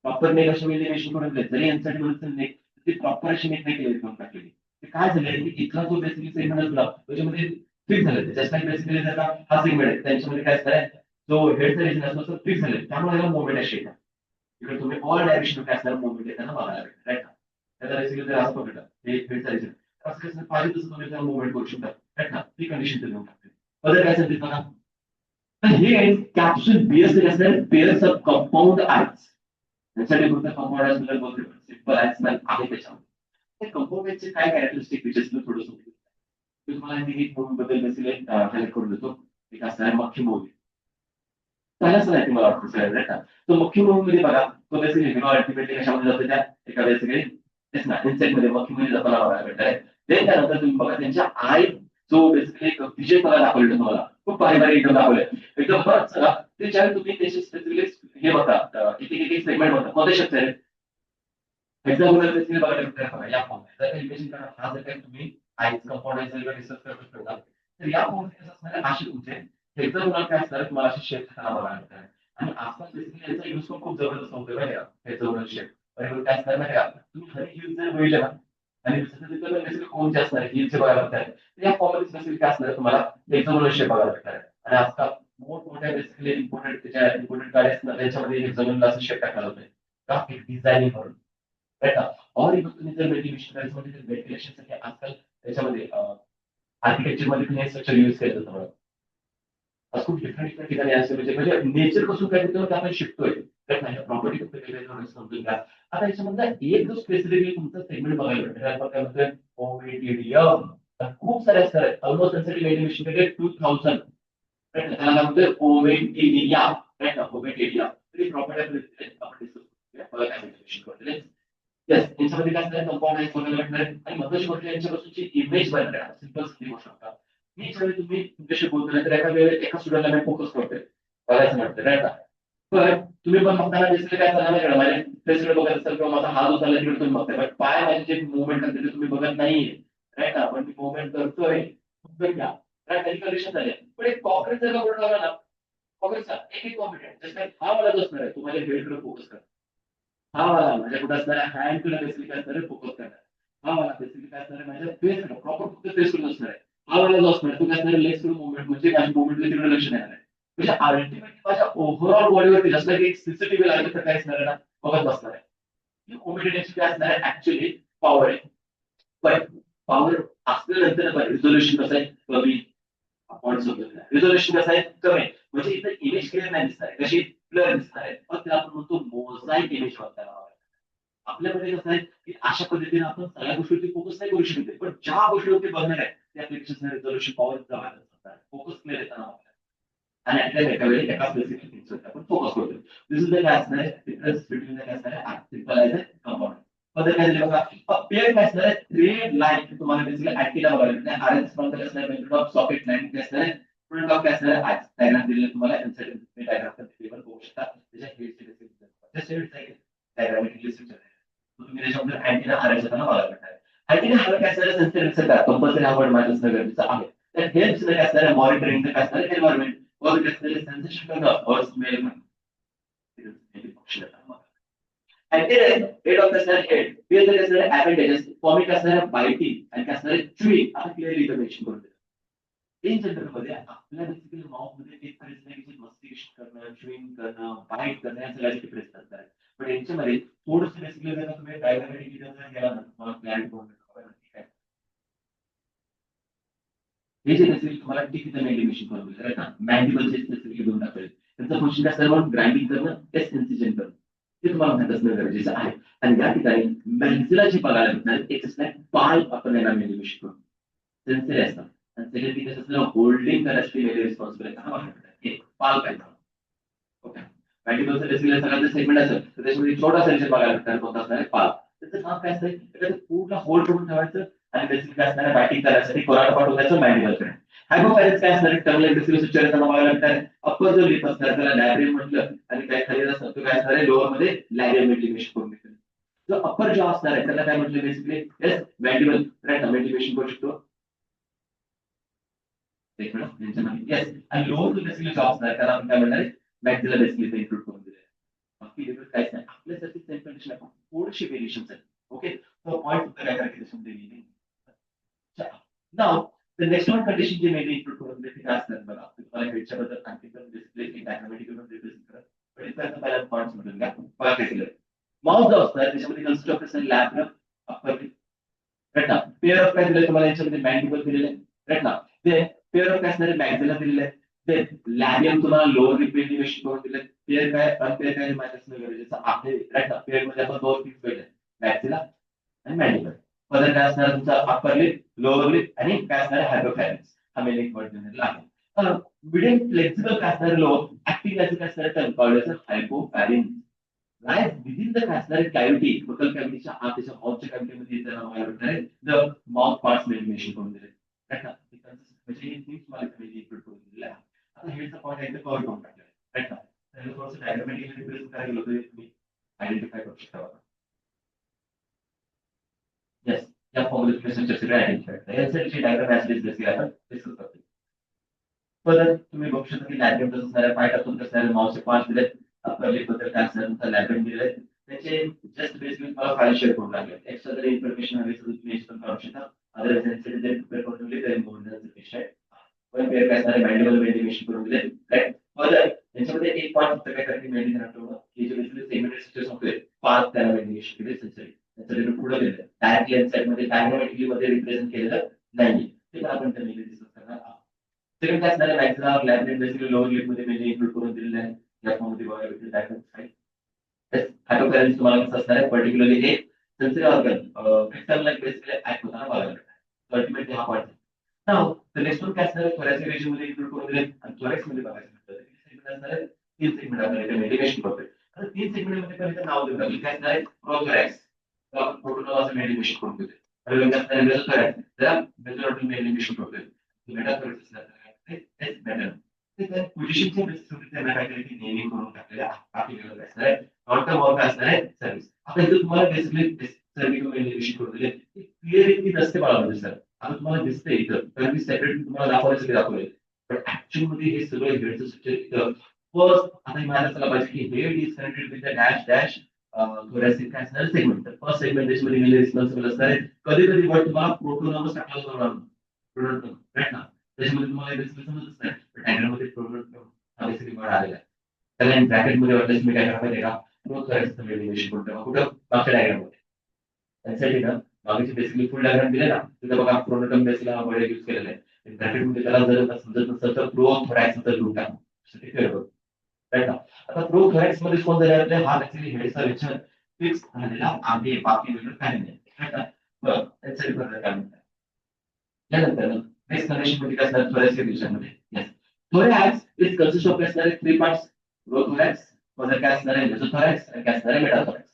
प्रॉपर नेक अशी मेन्शन करून दिले, जरी एनसाठी म्हणून नेक ते प्रॉपर अशी नेक नाही क्लिअर करून टाकलेली. ते काय झालं की इथला जो बेसिकली सेगमेंट असला त्याच्यामध्ये फिक्स झालं, जस्ट लाईक बेसिकली जर का हा सेगमेंट आहे त्यांच्यामध्ये काय असणार, जो हेडचा रिजन असतो तो फिक्स झाले, त्यामुळे याला मुवमेंट अशी येतात. इकडे तुम्ही ऑल डायरेक्शन काय असणार मुवमेंट येताना बघायला भेटतं, राईट. त्याचा बेसिकली जर असं बघितलं हे हेडचा रिजन, असं कसं पाहिजे तसं तुम्ही त्याला मुवमेंट करू शकता, राईट ना. ती कंडिशन ते देऊन टाकते. अदर काय सांगितलं बघा, तर हे कॅप्सूल बिअर्स असणार पेअर्स ऑफ कंपाऊंड आर्ट्स. त्यासाठी फक्त कंपाऊंड असणार बोलते, सिंपल ऍक्समॅन आहे त्याच्यामध्ये. त्या कंपाऊंडचे काय कॅरेक्टरिस्टिक फीचर्स थोडं समजून मी तुम्हाला एक मूवी बद्दल बेसिकली कनेक्ट करून देतो. एक असणार मक्खी मूवी, त्यालाच नाही मला वाटतं सर, नाही का. तो मक्खी मूवी मध्ये बघा, तो बेसिकली हिरो अल्टिमेटली कशामध्ये जातो, त्या एका बेसिकली तेच ना इन्सेक्ट मध्ये मक्खी मध्ये जाताना बघायला भेटत. देन त्यानंतर तुम्ही बघा त्यांच्या आय जो बेसिकली एक विजय मला दाखवले तुम्हाला, खूप भारी भारी एकदम दाखवले एकदम बरंच. ते ज्यावेळी तुम्ही त्याचे स्पेसिफिकली हे बघता, एक एक सेगमेंट बघता, मध्ये शकते एक्झाम्पल बेसिकली बघायला भेटणार या फॉर्म जर काही इमेजिन करा, हा जर काही तुम्ही आयच कंपाऊंड डिस्कस करत असतो ना, तर या फॉर्म कसं असणार अशी तुमचे एक्झाम्पल काय असणार, तुम्हाला अशी शेप बघायला भेटणार. आणि आजकाल बेसिकली याचा यूज पण खूप जबरदस्त होतोय माहिती का, एक्झाम्पल शेप. आणि काय असणार माहिती का, तुम्ही खरी यूज जर होईल ना, आणि दुसरं बेसिकली कोणते असणार हिलचे बघायला भेटणार, तर या फॉर्म मध्ये बेसिकली काय असणार तुम्हाला एक्झाम्पल शेप बघायला भेटणार. आणि आजकाल मोठमोठ्या बेसिकली इम्पॉर्टंट त्याच्या इम्पॉर्टंट गाड्या असणार त्याच्यामध्ये एक्झाम्पल असं शेप टाकला होतोय का, एक डिझायनिंग म्हणून, राईट. और एक तुम्ही जर वेंटिलेशन करायचं म्हणजे वेंटिलेशनसाठी आजकाल त्याच्यामध्ये आर्किटेक्चर मध्ये तुम्ही स्ट्रक्चर यूज केलं जातं. असं खूप डिफरंट डिफरंट ठिकाणी असं म्हणजे नेचर पासून काय होतं ते आपण शिकतोय, प्रॉपर्टी समजून घ्या. आता याच्यामधला एक जो स्पेसिफिकली तुमचा सेगमेंट बघायला भेटतो काय म्हणतोय ओमेटिडियम. खूप सारे असतात, ऑलमोस्ट त्यासाठी वेंटिलेशन 2000, त्याला काय म्हणतोय ओमेटिडिया, राईट ना, ओमेटिडिया. तरी प्रॉपर्टी आपण डिस्कस करूया, मला काय वेंटिलेशन करते. येस, याच्यामध्ये काय असणार कंपाऊंड आहे बघायला भेटणार आहे. आणि महत्वाची गोष्ट यांच्यापासूनची इमेज बनणार आहे, सिंपल स्किल गोष्ट नका. मी याच्यावेळी तुम्ही तुमच्याशी बोलतो तर एका वेळेला एका स्टुडंटला मी फोकस करतोय बघायचं म्हटलं, नाही का. पण तुम्ही पण बघताना बेसिकली काय चालणार नाही, माझे फेसकडे बघत असेल किंवा माझा हात उचलला तिकडे तुम्ही बघताय, पण पाय माझे जे मुवमेंट करते ते तुम्ही बघत नाहीये, राईट ना. पण मी मुवमेंट करतोय, राईट, कंडिशन झाली. पण एक कॉन्क्रीट जर का लावला ना, कॉन्क्रीटचा एक एक कॉम्पिटंट जसं हा मला जो असणार आहे तुम्हाला हेडकडे फोकस करा, हा वाला माझ्या कुठे असणाऱ्या हँडकडे बेसिकली काय असणार फोकस करणार, हा वाला बेसिकली काय असणार माझ्या फेसकडे प्रॉपर फक्त फेसकडून असणार आहे. हा वाला जो असणार तो काय असणार लेग्स कडून मुवमेंट, म्हणजे माझी मुवमेंट तिकडे लक्ष देणार आहे. म्हणजे अल्टिमेटली माझ्या ओव्हरऑल बॉडीवरती जसं की एक सीसीटीव्ही लागलं तर काय असणार आहे ना, बघत बसणार आहे. ही ओमेडिटेशन काय असणार आहे ऍक्च्युअली पॉवर आहे. पण पॉवर असल्यानंतर रिझोल्युशन कसं आहे कमी, आपण समजत नाही. रिझोल्युशन कसं आहे कमी आहे. म्हणजे इथं इमेज क्लिअर नाही दिसणार आहे, कशी ब्लर दिसणार आहे. मग त्याला आपण म्हणतो मोझाईक इमेज वापरायला. आपल्यामध्ये कसं आहे की अशा पद्धतीने आपण सगळ्या गोष्टीवरती फोकस नाही करू शकत, पण ज्या गोष्टीवरती बघणार आहे त्या पेक्षा रिझोल्युशन पॉवर फोकस क्लिअर येताना आणि आपल्याला एका वेळी एका स्पेसिफिक थिंग्सवर आपण फोकस करतो. दिस इज द काय असणार आहे डिफरन्स बिटवीन द काय असणार आहे सिंपल ॲज अ कंपाऊंड. पद्धत काय दिली बघा, पेअर काय असणार आहे थ्री लाईन तुम्हाला बेसिकली ऍक्टिव्ह बघायला भेटणार. आरएस फ्रॉम काय असणार मेथड ऑफ सॉकेट लाईन काय असणार आहे फ्रंट ऑफ काय असणार आहे डायग्राम दिलेलं तुम्हाला इन्सर्ट डायग्राम टेबल बघू शकता त्याच्या हेडची बेसिकली डायग्रामेटिकली स्ट्रक्चर आहे. तुम्ही त्याच्यामध्ये अँटीना आरएस येताना बघायला भेटणार. आणि हा काय असणारे सेन्सर रिसेप्टर कंपल्सरी हा वर्ड माहिती असणं गरजेचं आहे. तर हेल्प्स काय असणारे मॉनिटरिंग काय असणारे एन्व्हायरमेंट वर काय असणारे सेन्सेशन करणं और स्मेल हेड ऑफ असणारे हेड हे जर असणारे ऍपेंडेजेस फॉर्मिक असणारे बायटिंग आणि काय असणारे चुईंग आता क्लिअरली इथं मेन्शन करून दिलं. इन जनरल मध्ये आपल्या बेसिकली माउथ मध्ये एक तरी मस्तिष्क करणं च्युइंग करणं बाईट करणं या सगळ्या गोष्टी प्रेस करतात. पण यांच्यामध्ये थोडंसं बेसिकली जर तुम्ही डायग्रामॅटिक गेला ना तुम्हाला क्लॅरिटी होऊन ठीक आहे. हे जे बेसिकली तुम्हाला ठीक तिथं मेंटेनेशन करून दिलं ना मॅन्डिबलचे स्पेसिफिकली दोन टाकले त्यांचं फंक्शन काय असतं ग्राइंडिंग करणं टेस्ट इन्सिजन करणं ते तुम्हाला माहित असणं गरजेचं आहे. आणि या ठिकाणी मॅन्झिलाची बघायला भेटणार एक असणार पाल आपण याला मेंटेनेशन करून सेन्सरी असतात आणि सेकंडली कसं असतं होल्डिंग करायची वेगळी रिस्पॉन्सिबिलिटी हा वाटतं एक पाल पाहिजे. ओके मॅन्डिबलचं बेसिकली सगळ्यांचं सेगमेंट असेल तर त्याच्यामध्ये छोटा सेक्शन बघायला भेटणार कोणता असणार आहे पाल. त्याचं काम काय असतं त्याचं पूर्ण होल्ड करून ठेवायचं आणि बेसिकली काय असणार बॅटिंग करायसाठी कोराटा पाठवण्याचं मॅन्डिबलकडे. हायपोफॅरिंज काय असणार टर्मला बेसिकली उच्चारांना बघायला भेटणार अप्पर जो लिप असणार त्याला लॅब्रियम म्हटलं आणि काय खाली असतं तो काय असणार आहे लोअर मध्ये लॅब्रियम मेंटिमेशन करून घेतलं. जो अप्पर जॉ असणार आहे त्याला काय म्हटलं बेसिकली येस मॅन्डिबल राईट मेंटिमेशन करू शकतो. एक मिनिट येस आणि लोअर जो बेसिकली जॉ असणार त्याला आपण काय म्हणणार मॅक्सिला बेसिकली ते इन्क्लूड करून दिले. बाकी डिफरन्स काहीच नाही आपल्यासाठी सेम कंडिशन आहे थोडीशी व्हेरिएशन्स आहेत. ओके तो पॉईंट फक्त काय करायचं त्याच्यामध्ये लिहिणे. नाव द नेक्स्ट वन कंडिशन जे मेनली इन्क्लूड करून दिले ते काय असतात बघा तुम्हाला हेडच्याबद्दल आणखी पण डिस्प्ले डायग्रामॅटिक करून रिप्रेझेंट करा पण इथं पहिला पॉईंट्स मधून घ्या बघा काय केलं माउस जो असणार त्याच्यामध्ये कन्सिस्ट ऑफ असणार लॅब अप्पर राईट ना पेअर ऑफ काय दिलं तुम्हाला याच्यामध्ये मॅन्डिबल दिलेलं आहे राईट ना ते पेअर ऑफ काय असणार मॅक्सिला दिलेलं आहे ते लॅबियम तुम्हाला लोअर रिप्रेझेंटेशन करून दिले पेअर काय अनपेअर काय माहिती असणं गरजेचं आहे राईट ना पेअर मध्ये आपण दोन फिक्स पाहिजे मॅक्सिला आणि मॅन्डिबल पदर काय असणार तुमचा अप्पर लिप लोअर लिप आणि काय असणार हायपोफॅरिंक्स हा मेन एक वर्ड दिलेला आहे. मिडियम फ्लेक्सिबल काय असणार लो ऍक्टिंग काय असणार term called hypopharynx lies within the capillary cavity, buccal cavity च्या आत त्याच्या माउथच्या कॅव्हिटीमध्ये त्याला बघायला भेटणार आहे द माउथ पार्ट्स मेंटेनेशन करून दिले राईट ना म्हणजे हे थिंग्स मला इथे इन्क्लूड करून दिलेलं आहे. आता हेडचा पॉईंट आहे कव्हर करून टाकलेला आहे राईट ना त्याला थोडंसं डायग्रामॅटिकली रिप्रेझेंट करायला गेलो तर तुम्ही आयडेंटिफाय करू शकता बघा. येस या फॉर्ममध्ये तुम्ही स्ट्रक्चर आयडेंटिफाय करता यासाठी डायग्राम ऍज डिस्कस केला आपण डिस्कस करतो. परत तुम्ही बघू शकता की लॅब्रियम कसं असणार पाय टाकून कसं असणार माउसचे पार्ट दिले आपल्या बद्दल काय असणार तुमचा लॅब्रियम दिले त्याचे जस्ट बेसिकली मला फाईल शेअर करून लागले एक्स्ट्रा जर इन्फॉर्मेशन हवी तर तुम्ही याच्यातून काढू शकता अदरवाइज जर प्रिपेअर करून दिले तर मोडण्याचं पेश आहे पण पेअर काय असणार मॅन्युअल मेंटेनेशन करून दिले राईट फर्दर याच्यामध्ये एक पॉईंट फक्त काय करते मेंटेन ठेवणं की जे बेसिकली सेगमेंटेड स्ट्रेस होते पाच त्याला मेंटेनेशन केले सेन्सरी त्याचं पुढे दिलं डायरेक्टली इनसाइड मध्ये डायग्रामॅटिकली मध्ये रिप्रेझेंट केलेलं नाही ते पण आपण त्यांनी डिस्कस करणार आहोत. सेकंड काय असणार मॅक्सिला लॅब्रियम बेसिकली लोअर लिप मध्ये म्हणजे इन्क्लूड करून दिलेलं आहे या फॉर्ममध्ये बघायला भेटेल डायग्राम साईड हायपोफॅरिंक्स तुम्हाला कसं असणार आहे पर्टिक्युलरली एक sensory organ external basically act होताना बघायला भेटणार अल्टिमेटली हा पॉईंट नाव तर नेक्स्ट वन काय असणार आहे थोरॅसिक रिजन मध्ये इन्क्लूड करून दिले आणि थोरॅक्स मध्ये बघायचं म्हटलं सेगमेंट असणार आहे तीन सेगमेंट आपल्याला इथे मेडिटेशन करतोय आता तीन सेगमेंट मध्ये पण इथे नाव देऊ लागेल काय असणार आहे प्रोथोरॅक्स आपण प्रोटोनॉवाचं मेडिटेशन करून देतोय आणि काय असणार आहे मेसोथोरॅक्स त्याला मेसोथोरॅक्स मेडिटेशन करतोय मेटाथोरॅक्स असणार पोझिशनच्या बेसिसवर त्यांना काहीतरी नेमिंग करून टाकलेलं आपल्याला असणार आहे नॉट द वर्क असणार आहे सर्व्हिस आता इथे तुम्हाला बेसिकली सर्व्हिस मेडिटेशन करून दिले क्लिअर इतकी नसते बाळामध्ये सर आता तुम्हाला दिसते इथं तर मी सेपरेट तुम्हाला दाखवण्यासाठी दाखवले पण ऍक्च्युअल मध्ये हे सगळं हेडचं स्ट्रक्चर इथं फर्स्ट आता मला असं पाहिजे की head is connected with the dash dash thoracic काय असणार सेगमेंट तर फर्स्ट सेगमेंट त्याच्यामध्ये मेनली रिस्पॉन्सिबल असणार आहे कधी कधी वर्ड तुम्हाला प्रोटोनॉमस टाकला जाणार राईट ना त्याच्यामध्ये तुम्हाला बेसिकली समजत नाही पण डायग्राममध्ये प्रोडक्ट हा बेसिकली वर्ड आलेला आहे त्याला ब्रॅकेटमध्ये वाटल्यास मी काय करायला पाहिजे का प्रोथोरॅक्सचं मेडिटेशन करून ठेवा कुठं मागच्या डायग्राममध्ये त्यासाठी ना मागची बेसिकली फुल डायग्राम दिले ना तिथं बघा प्रोनोटम बेसला वर्ड यूज केलेला आहे ब्रॅकेटमध्ये त्याला जर समजत नसेल तर प्रोथोरॅक्सचं लिहून टाका क्लिअर करू राईट ना आता प्रोथोरॅक्स मध्ये कोण झाले हा ऍक्च्युअली हेडचा विचार फिक्स झालेला आहे बाकी वेगळं काही नाही राईट ना बरं त्यासाठी काय म्हणतात त्यानंतर नेक्स्ट कंडिशन मध्ये काय असणार थोरॅसिक रिजनमध्ये yes thorax is consist of असणारे three parts prothorax मग काय असणार आहे mesothorax आणि काय असणार आहे metathorax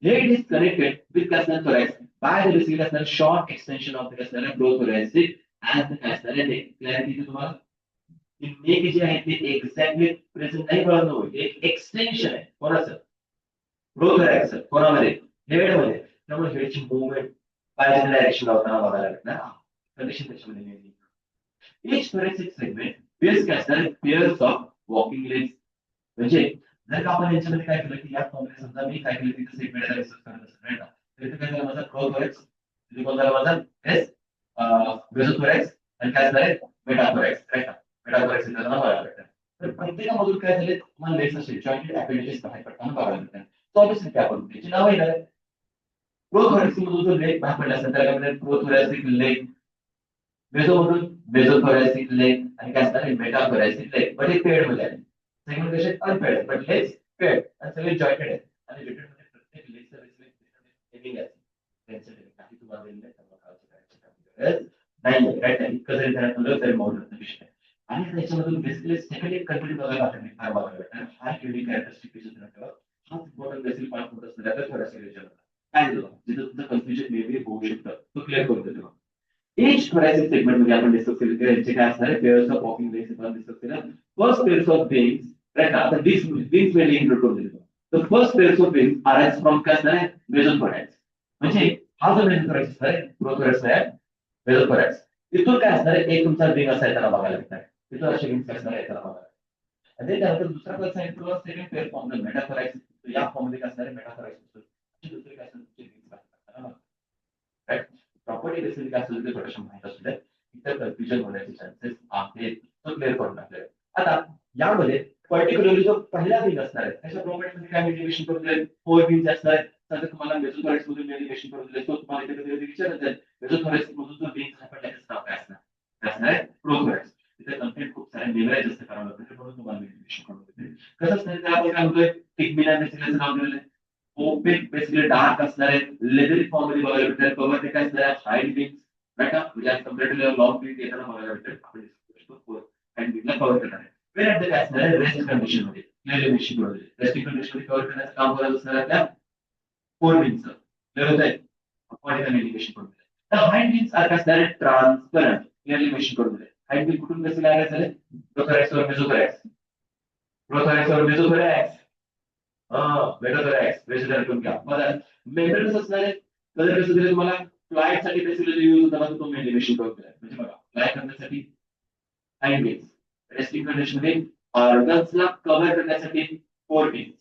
head is connected with काय असणार thorax by the basically असणार short extension of the काय असणार prothoracic and the काय असणार आहे क्लॅरिटी तुम्हाला नेक जे आहे ते एक्झॅक्टली प्रेझेंट नाही कळत होईल एक एक्सटेन्शन आहे कोणाचं प्रोथोरॅक्स कोणामध्ये हेड मध्ये त्यामुळे हेडची मुवमेंट पायाच्या डायरेक्शन लावताना बघायला भेटणार कंडिशन त्याच्यामध्ये. Each thoracic segment pairs काय असणार पेअर्स ऑफ वॉकिंग लेग्स. म्हणजे जर का आपण याच्यामध्ये काय केलं की या फॉर्ममध्ये समजा मी काय केलं तिथे सेगमेंटला रिसर्च करत असेल राईट तर इथे काय झालं माझा प्रोथोरॅक्स तिथे कोण झाला माझा एस मेसोथोरॅक्स आणि काय झालंय मेटाथोरॅक्स राईट मेटाथोरॅक्स इथे बघायला भेटतं. तर प्रत्येकामधून काय झाले तुम्हाला लेग्स असेल जॉइंटेड अपेंडिसेस बाहेर पडताना बघायला भेटतात. तो ऑब्विसली काय आपण त्याची नाव येणार आहे प्रोथोरॅक्स मधून जो लेग बाहेर पडला असेल त्याला काय प्रोथोरॅसिक लेग मेसोमधून मेसोथोरॅसिक लेग आणि काय असणार मेटाथोरॅसिक लेग पण हे पेड मध्ये आहे सेगमेंट कसे अनपेड बट लेग्स पेड आणि सगळे जॉइंटेड आहेत आणि जॉइंटेड मध्ये प्रत्येक लेगचा वेगवेगळी आहे डेन्सिटी काही तुम्हाला दिलेलं आहे नाही राईट इतकं जरी त्याला तुला तरी मौल्य विषय आणि त्याच्यामधून बेसिकली सेकंड एक कंट्री बघायला आपण फार बघायला भेटणार हा युनिक कॅरेक्टरिस्टिक फीचर्स ठेवा हा इम्पॉर्टंट बेसिक पार्ट होत असणार तर थोडासा विचार काय दिलं जिथं तुमचं कन्फ्युजन मे बी होऊ शकतं तो क्लिअर करून देतो. Each thoracic segment मध्ये आपण डिस्कस केलं की यांचे काय असणार आहे पेअर्स ऑफ वॉकिंग लेग्स आपण डिस्कस केलं. First pairs of wings right आता विंग्स मेनली इन्क्लूड करून देतो. तर first pairs of wings arise from काय असणार आहे मेसोथोरॅक्स. म्हणजे हा जो मेसोथोरॅक्स असणार आहे प्रोथोरॅक्स आहे मेसोथोरॅक्स इथून काय असणार आहे एक तुमचा विंग असा येताना बघायला भेटणार आहे तिथून असे विंग्स असणार आहे येताना बघायला आणि त्यानंतर दुसरा प्लस आहे तुला सेकंड पेअर फॉर्म मेटाथोरॅक्स या फॉर्म मध्ये काय असणार आहे मेटाथोरॅक्स दुसरे काय असणार राईट प्रॉपर्टी बेसिकली काय असेल ते थोडंसं माहित असू द्या इतर कन्फ्युजन होण्याचे चान्सेस आहेत तो क्लिअर करून टाकले. आता यामध्ये पर्टिक्युलरली जो पहिला विंग असणार आहे त्याच्या प्रॉपर्टीमध्ये काय मेडिकेशन करून दिले 4 विंग्स असणार आहेत तर तुम्हाला मेसोथोरॅक्स मधून मेडिकेशन करून दिले तो तुम्हाला इथे कधी विचारत आहे मेसोथोरॅक्स मधून जो विंग आहे त्याचं नाव काय असणार आहे प्रोथोरॅक्स. तिथे कंटेंट खूप सारे निवरायचे असते कारण म्हणून तुम्हाला मेडिकेशन करून दिले कसं असतं त्याला आपण काय म्हणतोय टिग्मिना बेसिकलीचं नाव दिलेलं आहे ओपेक बेसिकली डार्क असणार आहे लेदरी फॉर्म मध्ये बघायला भेटणार कव्हर ते काय असणार हाईट विंग्स राईट म्हणजे कम्पेअर टू लॉंग विंग येताना बघायला भेटतात आपण हाईट विंगला कव्हर करणार आहे वेन ऍट द काय असणार आहे रेस्ट कंडिशन मध्ये क्लिअरली मेन्शन करून दिले रेस्टिंग कंडिशन मध्ये कव्हर करण्याचं काम करत असणार आपल्या 4 विंगचं क्लिअर होत आहे आपण इथं मेडिकेशन करून दिलं. तर हाईट विंग्स काय असणार आहे ट्रान्सपरंट क्लिअरली मेन्शन करून दिले हाईट विंग कुठून कसं काय झाले प्रोथोरॅक्स वर मेसोथोरॅक्स प्रोथोरॅक्स वर मेसोथोरॅक्स मेटाथोरॅक्स बेसिकली ऐकून घ्या मला मेंटेनन्स असणार आहे कलर कसं दिलं तुम्हाला फ्लाईट साठी बेसिकली यूज होताना तो मेडिकेशन करून दिला म्हणजे बघा फ्लाय करण्यासाठी हाईट विंग्स रेस्टिंग कंडिशन मध्ये ऑर्गन्सला कव्हर करण्यासाठी 4 विंग्स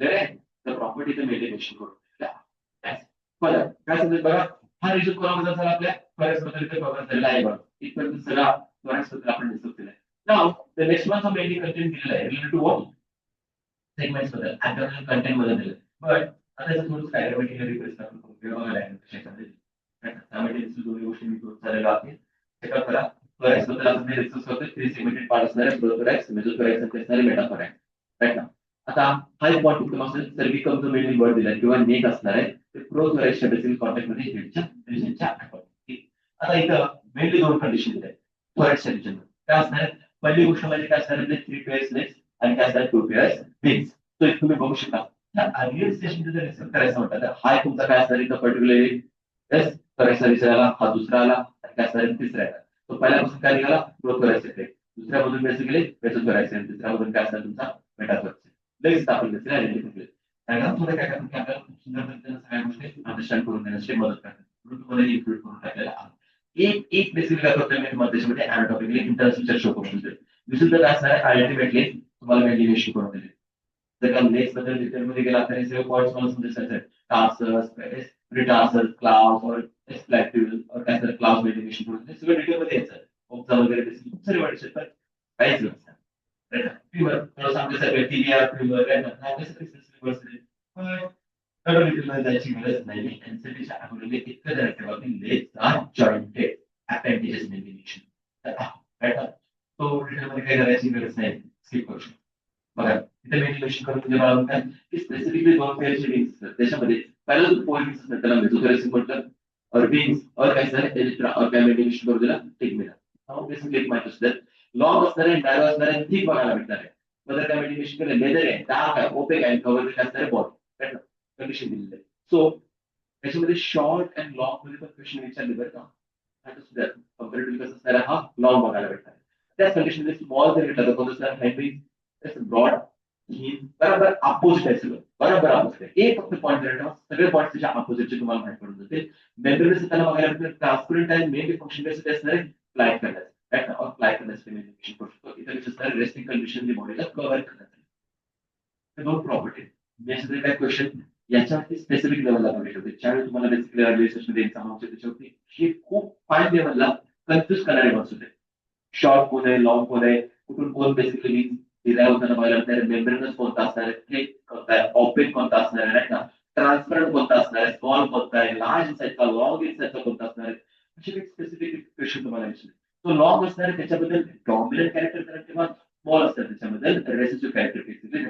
तर प्रॉपर्टी ते मेडिकेशन करून दिला. बघा काय समजेल बघा हा रिजन कोणामध्ये झाला आपल्या फॉरेस्ट बद्दल इथे कव्हर झालेला आहे बघा इथपर्यंत सगळा फॉरेस्ट बद्दल आपण डिस्कस केलाय. Now the next one mainly content दिलेला आहे रिलेटेड टू व्हॉट सेगमेंट्स बद्दल ऍब्डोमिनल कंटेंट बद्दल दिलं बट आता याचं थोडं डायग्रामेटिकली रिप्रेझेंट आपण बघायला त्याच्यामध्ये त्यामध्ये दोन्ही गोष्टी मी झालेल्या आहेत चेकअप करा थोरॅक्स बद्दल आपण डिस्कस करतोय 3 सेगमेंटेड पार्ट असणारे प्रोथोरॅक्स मेसोथोरॅक्स आणि असणारे मेटाथोरॅक्स राईट ना. आता हा एक पॉईंट तुमचा असेल सर्विकम जो मेनली वर्ड दिला किंवा नेक असणार आहे ते प्रोथोरॅक्सच्या बेसिक कॉन्टॅक्ट मध्ये हेडच्या रिजनच्या आता इथं मेनली 2 कंडिशन दिल्या थोरॅक्सच्या रिजन काय असणार आहे पहिली गोष्ट म्हणजे काय असणार आहे 3 पेअर्स लेग्स आणि काय असणार 2 पेअर्स विंग्स. तो एक तुम्ही बघू शकता अर्लियर स्टेशन जर रिसर्च करायचं म्हटलं तर हा तुमचा काय असणार इथं पर्टिक्युलरली एस थोरॅक्सचा विचार आला हा दुसरा आला आणि काय असणार तिसरा आला तो पहिल्यापासून काय निघाला प्रोथोरॅक्स दुसऱ्यामधून बेसिकली मेसोथोरॅक्स तिसऱ्यामधून काय असणार तुमचा मेटाथोरॅक्स लगेच आपण बेसिकली आयडेंटिफाय केलं त्यानंतर थोडं काय करतो की आपल्याला सुंदर पद्धतीने सगळ्या गोष्टी अंडरस्टँड करून देण्यासाठी मदत करतात म्हणून तुम्हाला इन्क्लूड करून टाकलेला आहे एक बेसिकली काय करतोय मी तुम्हाला त्याच्यामध्ये अॅनाटॉमिकली इंटरस्ट्रक्चर शो करून देतोय दुसरं काय असणार आहे अल्टिमेटली तुम्हाला मेडिकेशन करून दिले जर का नेक्स्ट बद्दल डिटेलमध्ये गेला तर हे सगळे पॉईंट्स मला समजायचे टार्सस रिटार्सस क्लाउड्स और एक्सप्लॅक्टिव्ह और काय असणार क्लाउड मेडिकेशन करून ते सगळं डिटेलमध्ये यायचं ओप्सा वगैरे बेसिक खूप सारे वर्ड पण काहीच नसतं फिवर थोडं सांगण्यासाठी टीबीआर फिवर जायची गरज नाही एनसीटीच्या अगोदर इतकं जर ठेवा की लेगचा जॉइंटेड अपेंडिजेस मेडिकेशन तो डिटेलमध्ये काही करायची गरज नाही स्किप करू शकतो. बघा इथे मेडिकेशन करून म्हणजे मला म्हणतात की स्पेसिफिकली 2 पेअरचे विंग्स त्याच्यामध्ये पहिला जो 4 विंग्स असतात त्याला मेसोथोरॅक्स म्हटलं और विंग्स और काय असणार एलिट्रा और काय मेडिकेशन करून दिला टिग्मिना हा बेसिकली एक माहिती असतं लॉंग असणारे नॅरो असणारे थिक बघायला भेटणार आहे बदल काय मेडिकेशन केलं लेदर आहे डार्क आहे ओपेक आहे कव्हर काय असणारे बॉडी कंडिशन दिलेली आहे सो त्याच्यामध्ये शॉर्ट अँड लॉंग मध्ये पण क्वेश्चन विचारले बरं का आता सुद्धा कम्पेरेटिव्ह कसं असणार हा लॉंग बघायला भेटणार त्याच कंडिशन मध्ये स्मॉल जर घेतला तर कोणतं असणार हँड ब्रॉड बराबर अपोजिट आहे सगळं बरोबर ऑपोजिट आहे. एक फक्त पॉईंट ठेवा, सगळे पॉईंट त्याच्या ऑपोजिटचे तुम्हाला माहिती पडून जातील. मेम्ब्रेन त्याला बघायला भेटतील ट्रान्सपरंट आहे, मेन फंक्शन बेसिस असणार आहे फ्लाय करण्याचं, राईट ना, फ्लाय करण्याचं मेन करू शकतो. इथे असणार रेस्टिंग कंडिशन बॉडीला कव्हर करण्याचं. हे दोन प्रॉपर्टी. बेसिकली काय क्वेश्चन याच्यावरती स्पेसिफिक लेवलला बघू शकतो. ज्यावेळी तुम्हाला बेसिकली मध्ये एक्झाम होते त्याच्यावरती हे खूप फाईन लेवलला कन्फ्युज करणारे वर्ड्स होते. शॉर्ट कोण आहे, लॉंग कोण आहे, कुठून कोण बेसिकली डिराईव्ह होताना बघायला मिळणार, मेम्ब्रेनस कोणता असणार आहे, थेट कोणता आहे, ऑपेक कोणता असणार आहे, राईट ना, ट्रान्सपरंट कोणता असणार आहे, स्मॉल कोणता आहे, लार्ज साईजचा, लॉंग साईजचा कोणता असणार आहे, असे काही स्पेसिफिक क्वेश्चन तुम्हाला विचारले. तो लॉंग असणार आहे त्याच्याबद्दल डॉमिनंट कॅरेक्टर करा किंवा स्मॉल असतात त्याच्याबद्दल रेसिस्टिव्ह कॅरेक्टर बेसिकली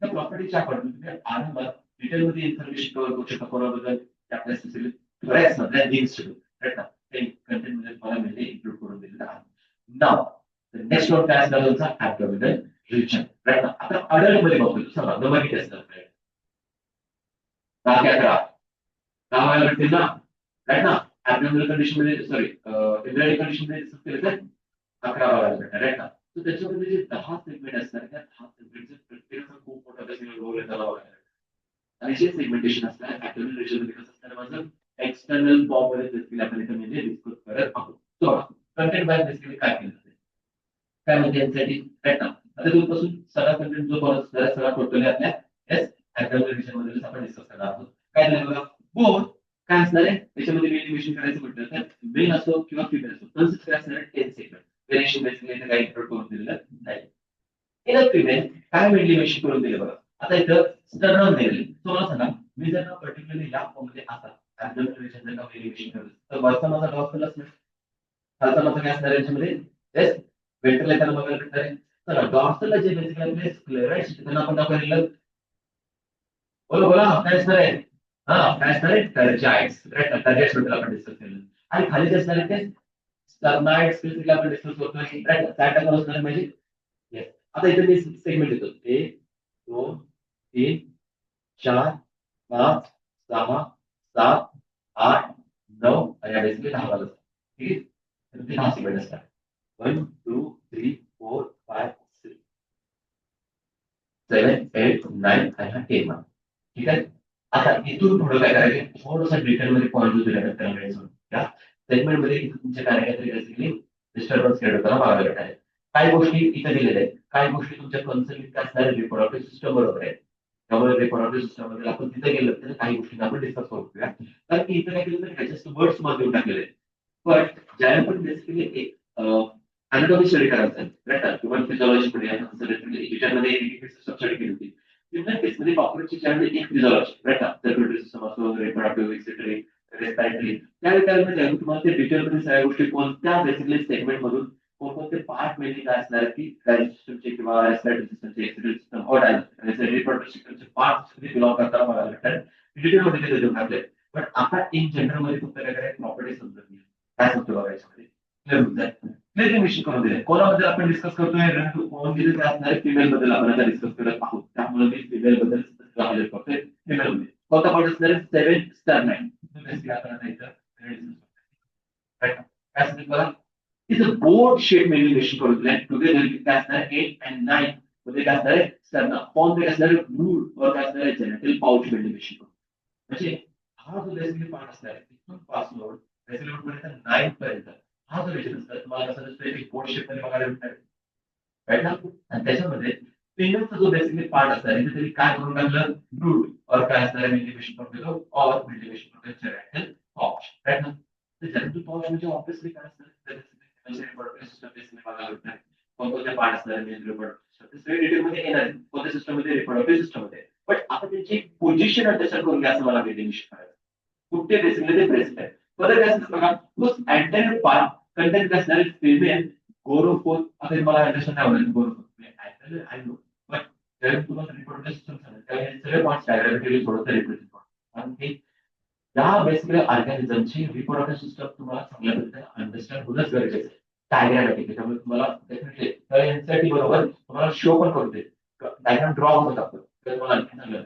त्या प्रॉपर्टीच्या आपण तुम्ही आरामात डिटेलमध्ये इन्फॉर्मेशन कव्हर करू शकता कोणाबद्दल आपल्या स्पेसिफिक बऱ्याच मधल्या लिंक्स राईट ना, ते कंटेंट मध्ये तुम्हाला मिळते इन्क्लूड करून दिलेलं आहे. नाव नेक्स्ट वन काय असणार तुमचा ऍब्डोमिनल रिजन, राईट ना. आता अडल्ट मध्ये बघतो चला नंबर किती असणार, 10 ते 11 10 व्हायला भेटतील ना, राईट ना. ऍब्डोमिनल कंडिशन मध्ये सॉरी एम्ब्रियोनिक कंडिशन मध्ये डिस्कस केलं तर 11 व्हायला भेटणार, राईट ना. तर त्याच्यामध्ये जे 10 सेगमेंट असणार त्या 10 सेगमेंटचे प्रत्येकाचा खूप मोठा बेसिकली रोल आहे त्याला बघायला. आणि जे सेगमेंटेशन असणार ऍब्डोमिनल रिजन मध्ये कसं असणार माझं एक्सटर्नल फॉर्म मध्ये बेसिकली आपण इथे म्हणजे डिस्कस करत आहोत. तो कंटेंट बाय बेसिकली काय केलं काय म्हणजे यासाठी राईट ना. आता तुम्हीपासून सगळा कंटेंट जो परत सगळा टोटली आपल्या एस ऍब्डोमिनल रिजन मध्ये आपण डिस्कस करणार आहोत. काय झालं बघा बोन काय असणार आहे त्याच्यामध्ये मेनिमेशन करायचं म्हटलं तर मेल असो किंवा फिमेल असो कन्सिस्ट काय असणार 10 सेकंड व्हेरिएशन बेसिकली काही इंक्लूड करून दिलेलं नाही. इन अ फिमेल काय मेनिमेशन करून दिलं बघा. आता इथं स्टर्नम दिलेले तुम्हाला सांगा मी जर पर्टिक्युलरली या फॉर्म मध्ये आता ऍब्डोमिनल रिजन जर का मेनिमेशन करत तर वरचा माझा डॉर्सल असणार, खालचा माझा काय असणार याच्यामध्ये येस वेंट्रल येताना बघायला भेटणार आहे. चला डॉर्सलला जे बेसिकली आपले स्क्लेराइड्स त्यांना आपण दाखवलेलं बोला बोला काय असणार आहे, हा काय असणार आहे टर्जाइट्स, राईट टर्जाइट्स बद्दल आपण डिस्कस केलं. आणि खाली जे असणार आहे ते स्टर्नाइड्स बेसिकली आपण डिस्कस करतोय, राईट काय टाकून असणार म्हणजे येस. आता इथे मी सेगमेंट देतो 1 2 3 4 5 6 7 8 9 आणि बेसिकली 10 वाला ठीक आहे. तर ते 10 सेगमेंट असतात 1 2 3 4 5 6 7 8 9 आणि 10 वा ठीक आहे. आता इथून पुढे काय करायचं थोडंसं डिटेलमध्ये पॉईंट दिला करायचं त्या सेगमेंट मध्ये इथे तुमच्या काय काहीतरी बेसिकली डिस्टर्बन्स क्रिएट होताना बघायला भेटणार आहे. काही गोष्टी इथे दिलेल्या आहेत, काही गोष्टी तुमच्या कन्सर्न असणाऱ्या रिप्रोडक्टिव्ह सिस्टम बरोबर आहे. त्यामुळे रिप्रोडक्टिव्ह सिस्टम मध्ये आपण तिथे गेलं तर काही गोष्टी आपण डिस्कस करूया. कारण की इथे काय केलं तर ह्याच्या वर्ड्स मध्ये देऊन टाकलेले आहेत. पण ज्याला पण बेसिकली एक अॅनाटॉमी स्टडी करायचा आहे, राईट किंवा फिजिओलॉजी मध्ये एक स्टडी केली होती. ह्युमन केसमध्ये कॉक्रोचची ज्यावेळी एक फिजिओलॉजी राईट सर्क्युलेटरी सिस्टम असो रिप्रोडक्टिव्ह एक्सेट्री रेस्पिरेटरी त्यावेळी काय म्हणजे तुम्हाला ते डिटेलमध्ये सगळ्या गोष्टी कोणत्या बेसिकली सेगमेंट मधून कोणकोणते पार्ट मेनली काय असणार की डायजेस्टिव्ह सिस्टमचे किंवा रेस्पिरेटरी सिस्टमचे एक्सेट्री सिस्टम और रिप्रोडक्टिव्ह सिस्टमचे पार्ट बिलॉंग करताना मला भेटतात डिटेलमध्ये ते देऊन टाकले. पण आता इन जनरल मध्ये फक्त काय करायचं प्रॉपर्टी समजत नाही काय समजतो बघा याच्यामध्ये क्लिअर विषय करून दिले. कोणाबद्दल आपण डिस्कस करतोय कोण दिले ते असणारे फिमेल बद्दल आपण आता डिस्कस करत आहोत. त्यामुळे मी फिमेल बद्दल हायलाइट करतोय फिमेल मध्ये कोणता पॉईंट असणार 7 स्टार 9 आपण आता इथं काय सांगितलं बघा इज अ बोर्ड शेप मेनिमेशन करून दिलाय टुगेदर काय असणार 8 and 9 मध्ये काय असणार आहे स्टर्ना फॉर्म मध्ये असणार ब्रूड और काय असणार जेनेटल पाउच मेनिमेशन करून म्हणजे हा जो बेसिकली पार्ट असणार तिथून पासून बेसिकली पर्यंत 9 पर्यंत हा जो रिजन असणार तुम्हाला कसं दिसतोय एक बोर्ड शेप मध्ये बघायला भेटणार राईट ना. आणि त्याच्यामध्ये फिमेलचा जो बेसिकली पार्ट असणार इथे तरी काय करून टाकलं ब्रूड और काय असणार मेनिमेशन करून दिलं और मेनिमेशन करून जेनेटल पाउच राईट ना. तर जेनेटल पाउच म्हणजे ऑब्विसली काय असणार कोणत्या पार्ट असणार डिटेलमध्ये येणार कोणत्या सिस्टम मध्ये रिप्रोडक्टिव्ह सिस्टम मध्ये. बट आता त्यांची पोझिशन अंडरस्टँड करून घ्या असं मला मेनिमेशन करायचं कुठे बेसिकली ते प्रेझेंट आहे. बरं काय असतं बघा तो अँटेरियर पार्ट कंटेंट असणारे फिमेल गोरोफोन आता मला अंडरस्टँड नाही होणार गोरोफोन आय नो बट ज्यावेळी तुम्हाला रिप्रोडक्टिव्ह सिस्टम सांगेल त्यावेळी सगळे पॉईंट्स डायग्रामेटिकली थोडंसं रिप्रेझेंट करतो आणि ते या बेसिकली ऑर्गॅनिझमची रिप्रोडक्टिव्ह सिस्टम तुम्हाला चांगल्या पद्धतीने अंडरस्टँड होणंच गरजेचं आहे. डायग्रामेटिक त्यामुळे तुम्हाला डेफिनेटली एनसीईआरटी बरोबर तुम्हाला शो पण करते डायग्राम ड्रॉ होत आपण तुम्हाला आणखी चांगलं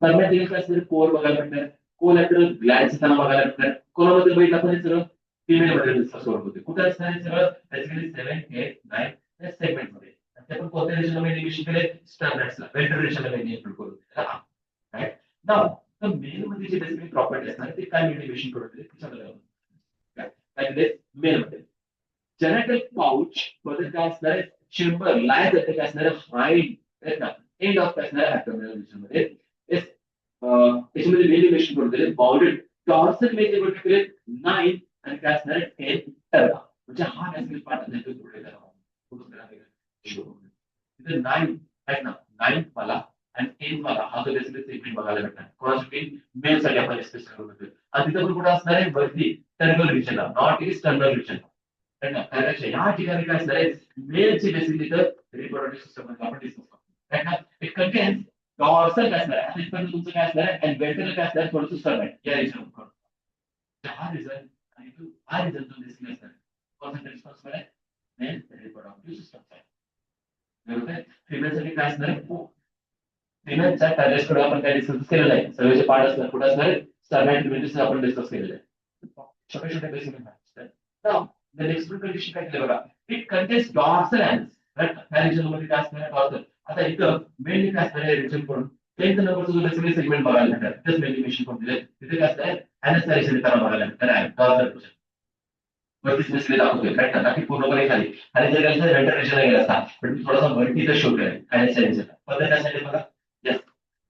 सगळ्यात दिवस असलेले कोर बघायला भेटणार कोलॅटरल ग्लॅड त्यांना बघायला भेटणार कोणाबद्दल बघितलं आपण हे सगळं फिमेल मध्ये डिस्कस करत होते कुठे असणार हे सगळं बेसिकली 7 8 9 या सेगमेंट मध्ये ते पण कोणत्या रेशनला मेनिमेशन केले स्टर्नेट्सला वेल्टर रेशनला मेनिमेशन करून दिलेलं राईट नाव तर मेल मध्ये जे बेसिकली प्रॉपर्टी असणार ते काय मेनिमेशन करून दिले त्याच्यामध्ये काय दिले मेल मध्ये जेनेटिक पाउच मध्ये काय असणार आहे चेंबर लाईन जाते काय असणार आहे हाईट एंड ऑफ काय असणार आहे ऍब्डोमिनल रिजनमध्ये त्याच्यामध्ये मेनिमेशन करून दिले बाउंडेड टॉर्सल मेनिमेशन केले 9 आणि काय असणार आहे 10 टर्म म्हणजे हा बेसिकली पार्ट आहे तो पुढे तिथे 9 आहेत ना 9 वाला आणि 10 वाला हा जो बेसिकली सेगमेंट बघायला भेटणार कोणासाठी मेल साठी आपण एक्सप्रेस करू आणि तिथे पण कुठे असणार आहे वरती टर्मिनल रिजनला नॉट इज टर्मिनल रिजन या ठिकाणी काय असणार आहे मेलची बेसिकली तर रिप्रोडक्टिव्ह सिस्टम मध्ये आपण डिस्कस करतो इट कंटेन्स डॉर्सल काय असणार आहे इथपर्यंत तुमचं काय असणार आहे आणि वेंट्रल काय असणार थोडंसं सर्वाइट या रिजन हा रिझन आणि हा रिझन तो बेसिकली असणार कोणता रिस्पॉन्स आहे मेल रिप्रोडक्टिव्ह सिस्टम बरोबर फिमेलसाठी काय असणार आहे फिमेलच्या टॅलेस्टकडे आपण काय डिस्कस केलेलं आहे सगळ्याचे पार्ट असणार कुठे असणार आहे सर्वाइट आपण डिस्कस केलेलं आहे छोटे छोटे basic now the next condition काय केलं बघा it contains dorsal ends right त्या रिजन मध्ये काय असणार dorsal आता इथं मेनली काय असणार आहे रिजन करून 10th नंबरचा जो बेसिकली सेगमेंट बघायला भेटणार तेच मेनिमेशन करून दिले तिथे काय असणार एनएस रिजन त्याला बघायला भेटणार आहे dorsal रिजन वरतीच बेसिकली दाखवतोय राईट ना की पूर्णपणे खाली आणि जर काय वेंटर रिजन गेला असता पण मी थोडासा वरती इथं शो केलाय एनएस रिजन पद्धत त्यासाठी बघा यस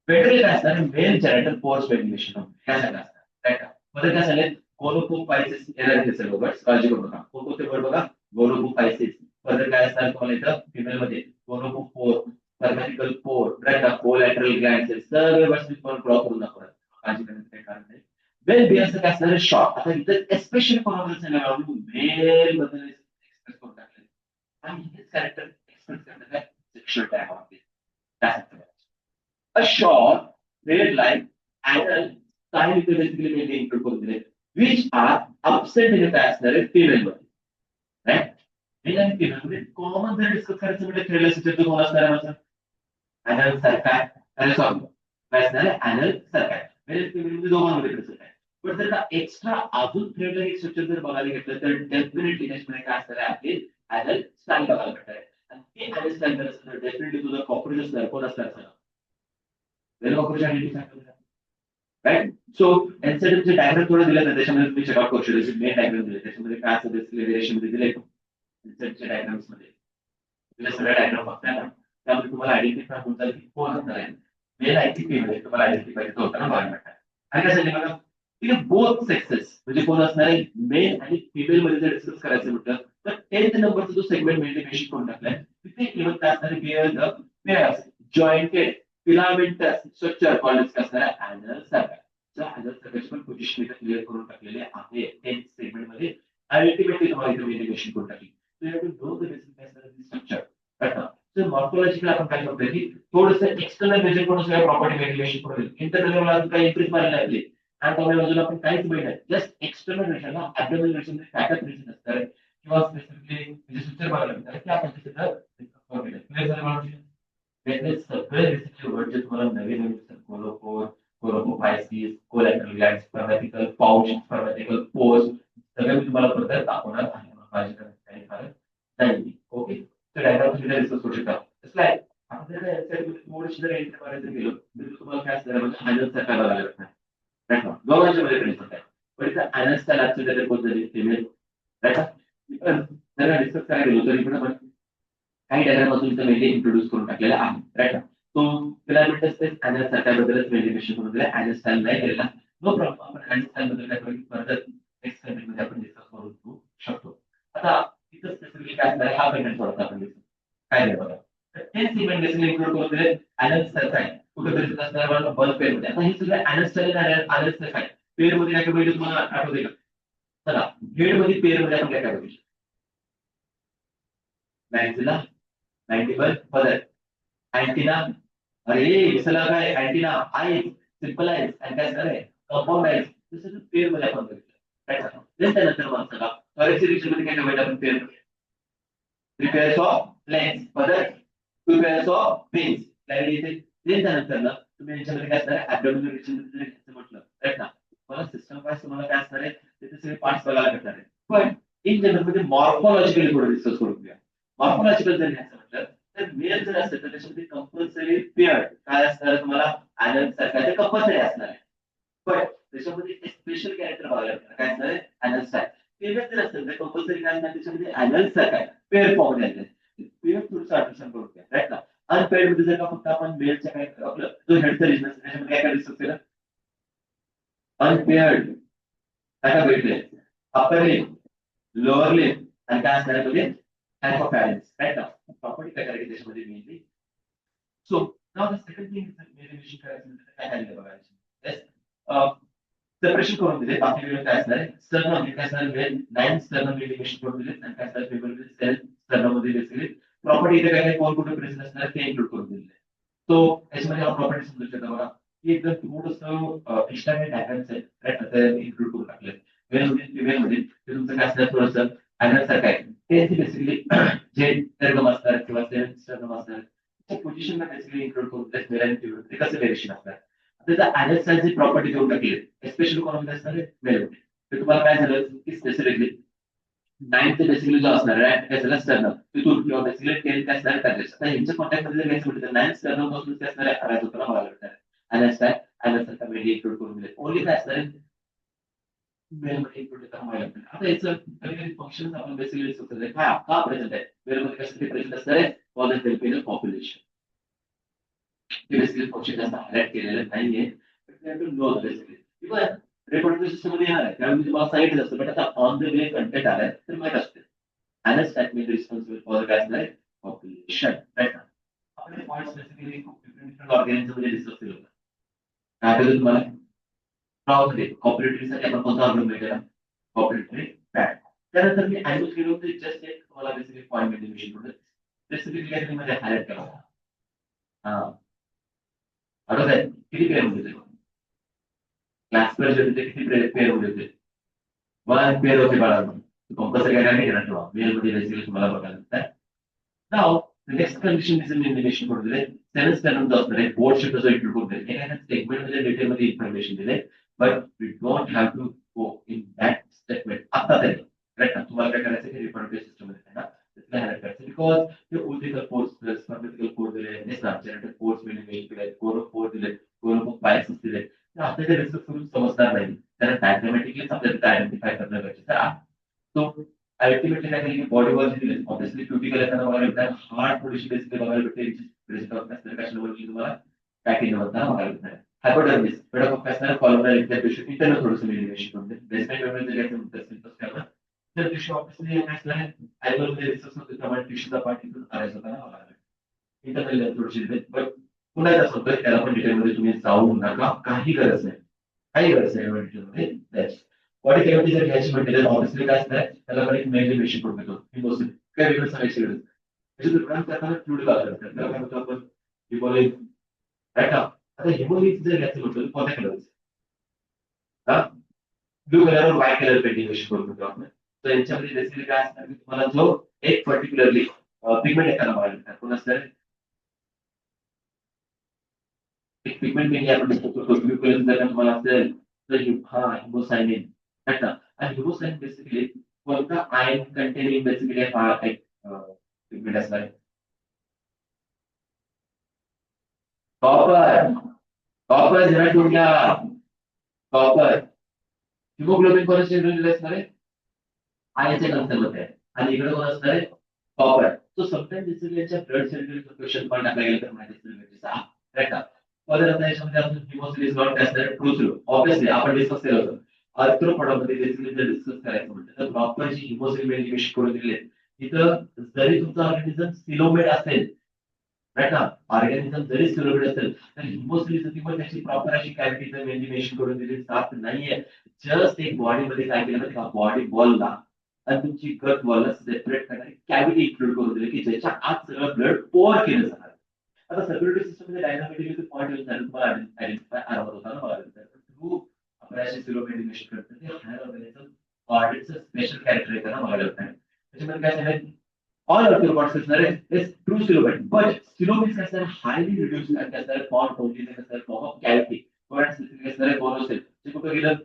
वेंटर काय असणार मेन जेनेटल पोर्स मेनिमेशन ह्यासाठी असणार राईट पद्धत काय झाले गोलोपोपायसिस येणार आहे सर्व वर्ड्स काळजी करू नका कोणते वर्ड बघा गोलोपोपायसिस पद्धत काय असणार तुम्हाला इथं फिमेल मध्ये गोलोपोपोर सर्व्हायकल पोर राईट कोलॅटरल ग्लँड सगळे वर्ड्स मी तुम्हाला ड्रॉ करून दाखवणार काळजी करण्याचं काही कारण नाही वेल बियर्स काय असणार शॉर्ट आता इथं एस्पेशली कोणाबद्दल मेल बद्दल एक्सप्रेस करून टाकले आणि हेच कॅरेक्टर एक्सप्रेस करण्याचं आहे सेक्शुअल टॅग ऑफ त्यासाठी a short red line anal style इथे basically mainly include करून दिले which are absent in the passenger female मध्ये right मेल आणि female मध्ये कॉमन जर डिस्कस करायचं म्हणजे थ्रेडला सिस्टम कोण असणार आहे माझं anal सरकार अरे सॉरी passenger anal सरकार मेल आणि female मध्ये दोघांमध्ये प्रेझेंट आहे पण जर का एक्स्ट्रा अजून थ्रेडला एक स्ट्रक्चर जर बघायला घेतलं तर डेफिनेटली त्याच्यामध्ये काय असणार आहे आपली anal style बघायला भेटणार आहे आणि हे anal style जर असणार डेफिनेटली तुझा कॉपरेट असणार कोण असणार सर वेल ऑपरेशन राईट सो एनसेडचे डायग्राम थोडं दिलं तर त्याच्यामध्ये तुम्ही चेकआउट करू शकता मेन डायग्राम दिले त्याच्यामध्ये काय असं बेसिकली व्हेरिएशन मध्ये दिले एनसेडच्या डायग्राम्स मध्ये तुला सगळ्या डायग्राम बघताय ना त्यामध्ये तुम्हाला आयडेंटिफाय होऊन जाईल की कोण असणार आहे मेल आहे की फिमेल तुम्हाला आयडेंटिफाय होताना बघायला भेटणार आणि त्यासाठी बघा ठीक आहे बोथ सेक्सेस म्हणजे कोण असणार आहे मेल आणि फिमेल मध्ये जर डिस्कस करायचं म्हटलं तर 10th नंबरचा जो सेगमेंट मेंटेनेशन करून टाकलाय तिथे इव्हन काय असणार पेअर्स जॉईंटेड फिलामेंटस स्ट्रक्चर कॉलेज कसं आहे एनल सर्कल एनल सर्कलची पण पोझिशन इथे क्लिअर करून टाकलेले आहे 10th सेगमेंट मध्ये अल्टिमेटली तुम्हाला इथे मेनिमेशन करून टाकली so you have to know the basic structure right ना सो मॉर्फोलॉजिकल आपण काय करतो की थोडंसं एक्सटर्नल रिजन करून सगळ्या प्रॉपर्टी मेनिमेशन करून इंटरनल ला काही इंक्रीज मारले लागले आणि त्यामुळे बाजूला आपण काहीच बघितलं जस्ट एक्सटर्नल रिजनला ॲब्डोमिनल रिजन फॅटअप रिजन असतं किंवा स्पेसिफिकली म्हणजे स्ट्रक्चर बघायला मिळतात की आपण तिथे क्लिअर झालं त्यातले सगळे बेसिकली वर्ड जे तुम्हाला नवीन नवीन दिसतात कोलोपोर कोलोपोपायसिस कोलॅटरल ग्लँड स्पर्मॅटिकल पाउच स्पर्मॅटिकल पोस्ट सगळे मी तुम्हाला परत दाखवणार आहे काळजी करण्याचं काही कारण नाही ओके तर डायग्राम तुम्ही डिस्कस करू शकता स्लाइड आपण जर थोडीशी जर एंट्री मारायचं गेलो तर तुम्हाला काय असणार म्हणजे आयनल सरकार बघायला भेटणार राईट दोघांच्या मध्ये प्रिन्सिपल आहे पण इथं आयनल स्टाईल ऍक्च्युअली कोण झाली फिमेल राईट जर डिस्कस करायला गेलो तर इकडे पण काही डायग्राममधून इथं मेनली इंट्रोड्यूस करून टाकलेला आहे राईट तो फिलामेंटस ते अॅनल सरकारबद्दलच मेनिमेशन करून दिलं अॅनल स्टाईल नाही केलेला नो प्रॉब्लेम आपण अॅनल स्टाईल बद्दल काय करू फर्दर नेक्स्ट कंटेंट मध्ये आपण डिस्कस करू शकतो आता इथं स्पेसिफिकली काय असणार हा पेंडेंट थोडासा आपण डिस्कस काय नाही बघा तर ते सिमेंट बेसिकली इन्क्लूड करून दिले अॅनल सरकार कुठेतरी असणार बल्ब पेन मध्ये आता हे सगळं अॅनल स्टाईल आणि अॅनल सरकार पेर मध्ये काय बघितलं तुम्हाला आठवते का चला हेड मध्ये पेर मध्ये आपण काय बघितलं मॅक्झिला मॅन्डिबल पदर अँटिना अरे विसरला काय अँटिना आईज सिंपल आईज आणि काय सर आहे कंपाऊंड आईज जसं पेर मध्ये आपण बघितलं त्यानंतर मग सगळा करेक्शन रिएक्शन मध्ये काय बघितलं आपण पेर प्रिपेअर्स ऑफ लेन्स पदर प्रिपेअर्स ऑफ बेन्स क्लॅरिटी येते त्यानंतर ना तुम्ही याच्यामध्ये काय असणार ॲब्डोमिनल रिएक्शन मध्ये घ्यायचं म्हटलं राईट ना मला सिस्टम वाईज तुम्हाला काय असणार आहे त्याचे सगळे पार्ट्स बघायला भेटणार आहे पण इन जनरल मध्ये मॉर्फॉलॉजिकली थोडं डिस्कस करून घ्या मॉर्फॉलॉजिकल जर घ्यायचं म्हटलं तर मेल जर असेल तर त्याच्यामध्ये कंपल्सरी पेअर्ड काय असणार तुम्हाला अॅनल सारखा कंपल्सरी असणार आहे. पण त्याच्यामध्ये एक स्पेशल कॅरेक्टर बघायला लागणार काय असणार आहे अॅनल सारखं. पेमेंट जर असेल तर कंपल्सरी काय असणार त्याच्यामध्ये अॅनल सारखा पेअर फॉर्म द्यायचा पेअर थोडंसं अडमिशन करून घ्या राईट ना. अनपेड मध्ये जर का फक्त आपण मेलच्या काय आपलं जो हेडचा बिझनेस त्याच्यामध्ये काय काय डिस्कस केलं अनपेअर्ड काय काय भेटले अप्पर लिम लोअर लिम आणि काय असणार म्हणजे type of parents, right now. Property काय त्याच्यामध्ये mainly. So now the second thing is मेलिनेशन करायचं म्हणजे काय झालं बघायचं. Yes. सेपरेशन करून दिले बाकी वेळ काय असणार आहे स्टर्नम काय असणार वेल 9 स्टर्नम मेलिनेशन करून दिले आणि काय असणार पेपर मध्ये सेल स्टर्नम मध्ये बेसिकली प्रॉपर्टी इथे काय काय कोण कुठे प्रेझेंट असणार ते इन्क्लूड करून दिले. तो याच्यामध्ये आपण प्रॉपर्टी समजू शकता बघा की एकदम थोडंसं एक्स्ट्रा डायग्राम्स आहेत राईट आता इन्क्लूड करून टाकले मेल मध्ये फिमेल मध्ये ते तुमचं काय असणार थोडंसं अॅनल सारखं आहे ते बेसिकली जे टर्गम असतात किंवा टर्गम असतात त्या पोझिशनला बेसिकली इन्क्लूड करून दिले मेल आणि फिमेल ते कसं व्हेरिएशन असणार. त्याचा अॅनल साईज प्रॉपर्टी देऊन टाकली स्पेशल कोणामध्ये असणार मेल मध्ये तर तुम्हाला काय झालं की स्पेसिफिकली 9th बेसिकली जो असणार आहे काय झालं स्टर्नम तिथून किंवा बेसिकली 10 काय असणार पॅकेज आता यांच्या कॉन्टॅक्ट मध्ये घ्यायचं म्हटलं तर 9 स्टर्नम पासून काय असणार आहे अरायज होताना मला लागणार अॅनल साईज अॅनल सारखा मेल इन्क्लूड करून दिले ओनली काय असणार आहे मेल मध्ये इन्क्लूड करायला लागणार. आता याचं कधी कधी फंक्शन आपण बेसिकली काय का प्रेझेंट आहे मेल मध्ये कशासाठी प्रेझेंट असणार आहे for the welfare population basically function जास्त हायलाइट केलेलं नाहीये रिप्रोडक्टिव्ह सिस्टम मध्ये येणार आहे त्यामुळे तुम्हाला सांगितलं असतं बट आता ऑन द वे कंटेंट आलाय तर माहित असते अॅनस स्टॅटमेंट रिस्पॉन्सिबल फॉर काय असणार आहे पॉप्युलेशन राईट. आपण पॉईंट बेसिकली डिफरंट ऑर्गॅनिझम मध्ये डिस्कस केलं होतं काय केलं तुम्हाला प्रॉब्लेम कॉपरेटिव्ह साठी आपण कोणता ऑर्गन मिळेल कॉपरेटिव्ह फॅट त्यानंतर मी ऍनिमल केलं होतं जस्ट एक तुम्हाला बेसिकली पॉईंट मध्ये विषय होतं स्पेसिफिकली काय मध्ये हायलाइट केला होता. हा आठवत आहे किती पेअर होते क्लास पेअर किती पेअर होते मला पेअर होते बाळा कंपल्सरी काय नाही घेणार ठेवा मेल मध्ये बेसिकली तुम्हाला बघायला नाव नेक्स्ट कंडिशन इज एलिमिनेशन करून दिले सेवन स्टॅनम जो असणार आहे बोर्ड शीट जो इन्क्लूड करून दिले एखाद्या स्टेटमेंट मध्ये डिटेलमध्ये इन्फॉर्मेशन दिले but we don't have to go in that statement आता तरी राईट ना तुम्हाला काय करायचं की रिप्रोडक्टिव्ह सिस्टम मध्ये ना त्याला हायलाइट करायचं बिकॉज ते ओल्डिकल फोर्स प्लस पर्मिटिकल फोर्स दिले नेक्स्ट फोर्स मिनिमेट दिले कोर फोर्स दिले कोर बायसेस दिले तर आपल्याला रिसर्च करून समजणार नाही त्याला डायग्रामॅटिकलीच आपल्याला आयडेंटिफाय करणं गरजेचं आहे. तो अल्टिमेटली काय केलं की बॉडीवर दिले ऑब्विसली क्युटिकल येताना बघायला भेटणार हार्ट थोडीशी बेसिकली बघायला भेटते प्रेझेंट होत नसतं कशावर तुम्हाला पॅकेज बनताना बघायला भेटणार हायपोडर्मिस बेड ऑफ असणार कॉलमर इंटरपेशन इंटरनल थोडंसं मेलिनेशन होते बेसमेंट मेमरी द्यायचं म्हणतात तर टिश्यू ऑब्विसली काय असणार ॲनिमल मध्ये रिसर्च होते त्यामुळे टिश्यूचा पार्ट इथून अरायज होताना बघायला इंटरनल थोडीशी बट पुन्हा एकदा सांगतोय त्याला पण डिटेलमध्ये तुम्ही जाऊ नका काही गरज नाही काही गरज नाही डिटेलमध्ये बॉडी कॅव्हिटी जर घ्यायची म्हटली तर ऑब्विसली काय असणार त्याला पण एक मेलिनेशन करून देतो हिमोसिस काय वेगळं सांगायची गरज त्याची दुकान करताना फ्लुइड लागतात त्याला काय म्हणतो आपण हिमोलिन राईट ना. आता हिमोलिन जर घ्यायचं म्हटलं कोणत्या कलरचं हा blue colour white colour painting करून देतो आपण तर यांच्यामध्ये बेसिकली काय असणार की तुम्हाला जो एक पर्टिक्युलरली पिगमेंट एखादा बघायला कोण असणार एक पिगमेंट मेनली आपण डिस्कस करतो ब्लू कलर जर तुम्हाला असेल तर हा हिमोसायनिन राईट ना आणि हिमोसायनिन बेसिकली कोणता आयन कंटेनिंग बेसिकली हा एक पिगमेंट असणार आहे कॉपर कॉपर झेनाटोरिया कॉपर हिमोग्लोबिन कोणाचे रिलेटेड असणार आहे आयनच्या कन्सेप्टमध्ये आहे आणि इकडे कोण असणार आहे कॉपर सो समटाइम्स बेसिकली याच्या ब्लड सेल क्वेश्चन पॉईंट आपल्याला गेलं तर माहिती असेल गरजेचं आहे राईट ना. फर्दर आता याच्यामध्ये आपण हिमोसिस नॉट असणार ट्रूथ्रू ऑब्विसली आपण डिस्कस केलं होतं आर्थ्रोपॉडामध्ये बेसिकली जर डिस्कस करायचं म्हटलं तर प्रॉपर जी हिमोसिल मेलिनेशन करून दिले तिथं जरी तुमचं ऑर्गॅनिझम सिलोमेड असेल राईट ना ऑर्गॅनिझम जरी सिलोमेड असेल तर हिमोसिलिसिटी पण त्याची प्रॉपर अशी कॅव्हिटीचं मेलिनेशन करून दिली जात नाहीये जस्ट एक बॉडीमध्ये काय केलं का बॉडी बॉलला आणि तुमची गट वॉलला सेपरेट करणारी कॅव्हिटी इन्क्लूड करून दिली की ज्याच्या आत सगळं ब्लड पोअर केलं जाणार. आता सर्क्युलेटरी सिस्टम मध्ये डायनामिकली पॉईंट येऊन झालं तुम्हाला आयडेंटिफाय आरामात होताना बघायला थ्रू आपण असे सिलो मेडिमेशन करतो ते हायर ऑर्गॅनिझम ऑर्डिटचं स्पेशल कॅरेक्टर येताना बघायला होत नाही त्याच्यामध्ये काय झालं all of your parts is true silhouette, but silhouette is highly reduced and as form only as form of cavity. For instance, is there monocyte? जे कुठे गेलं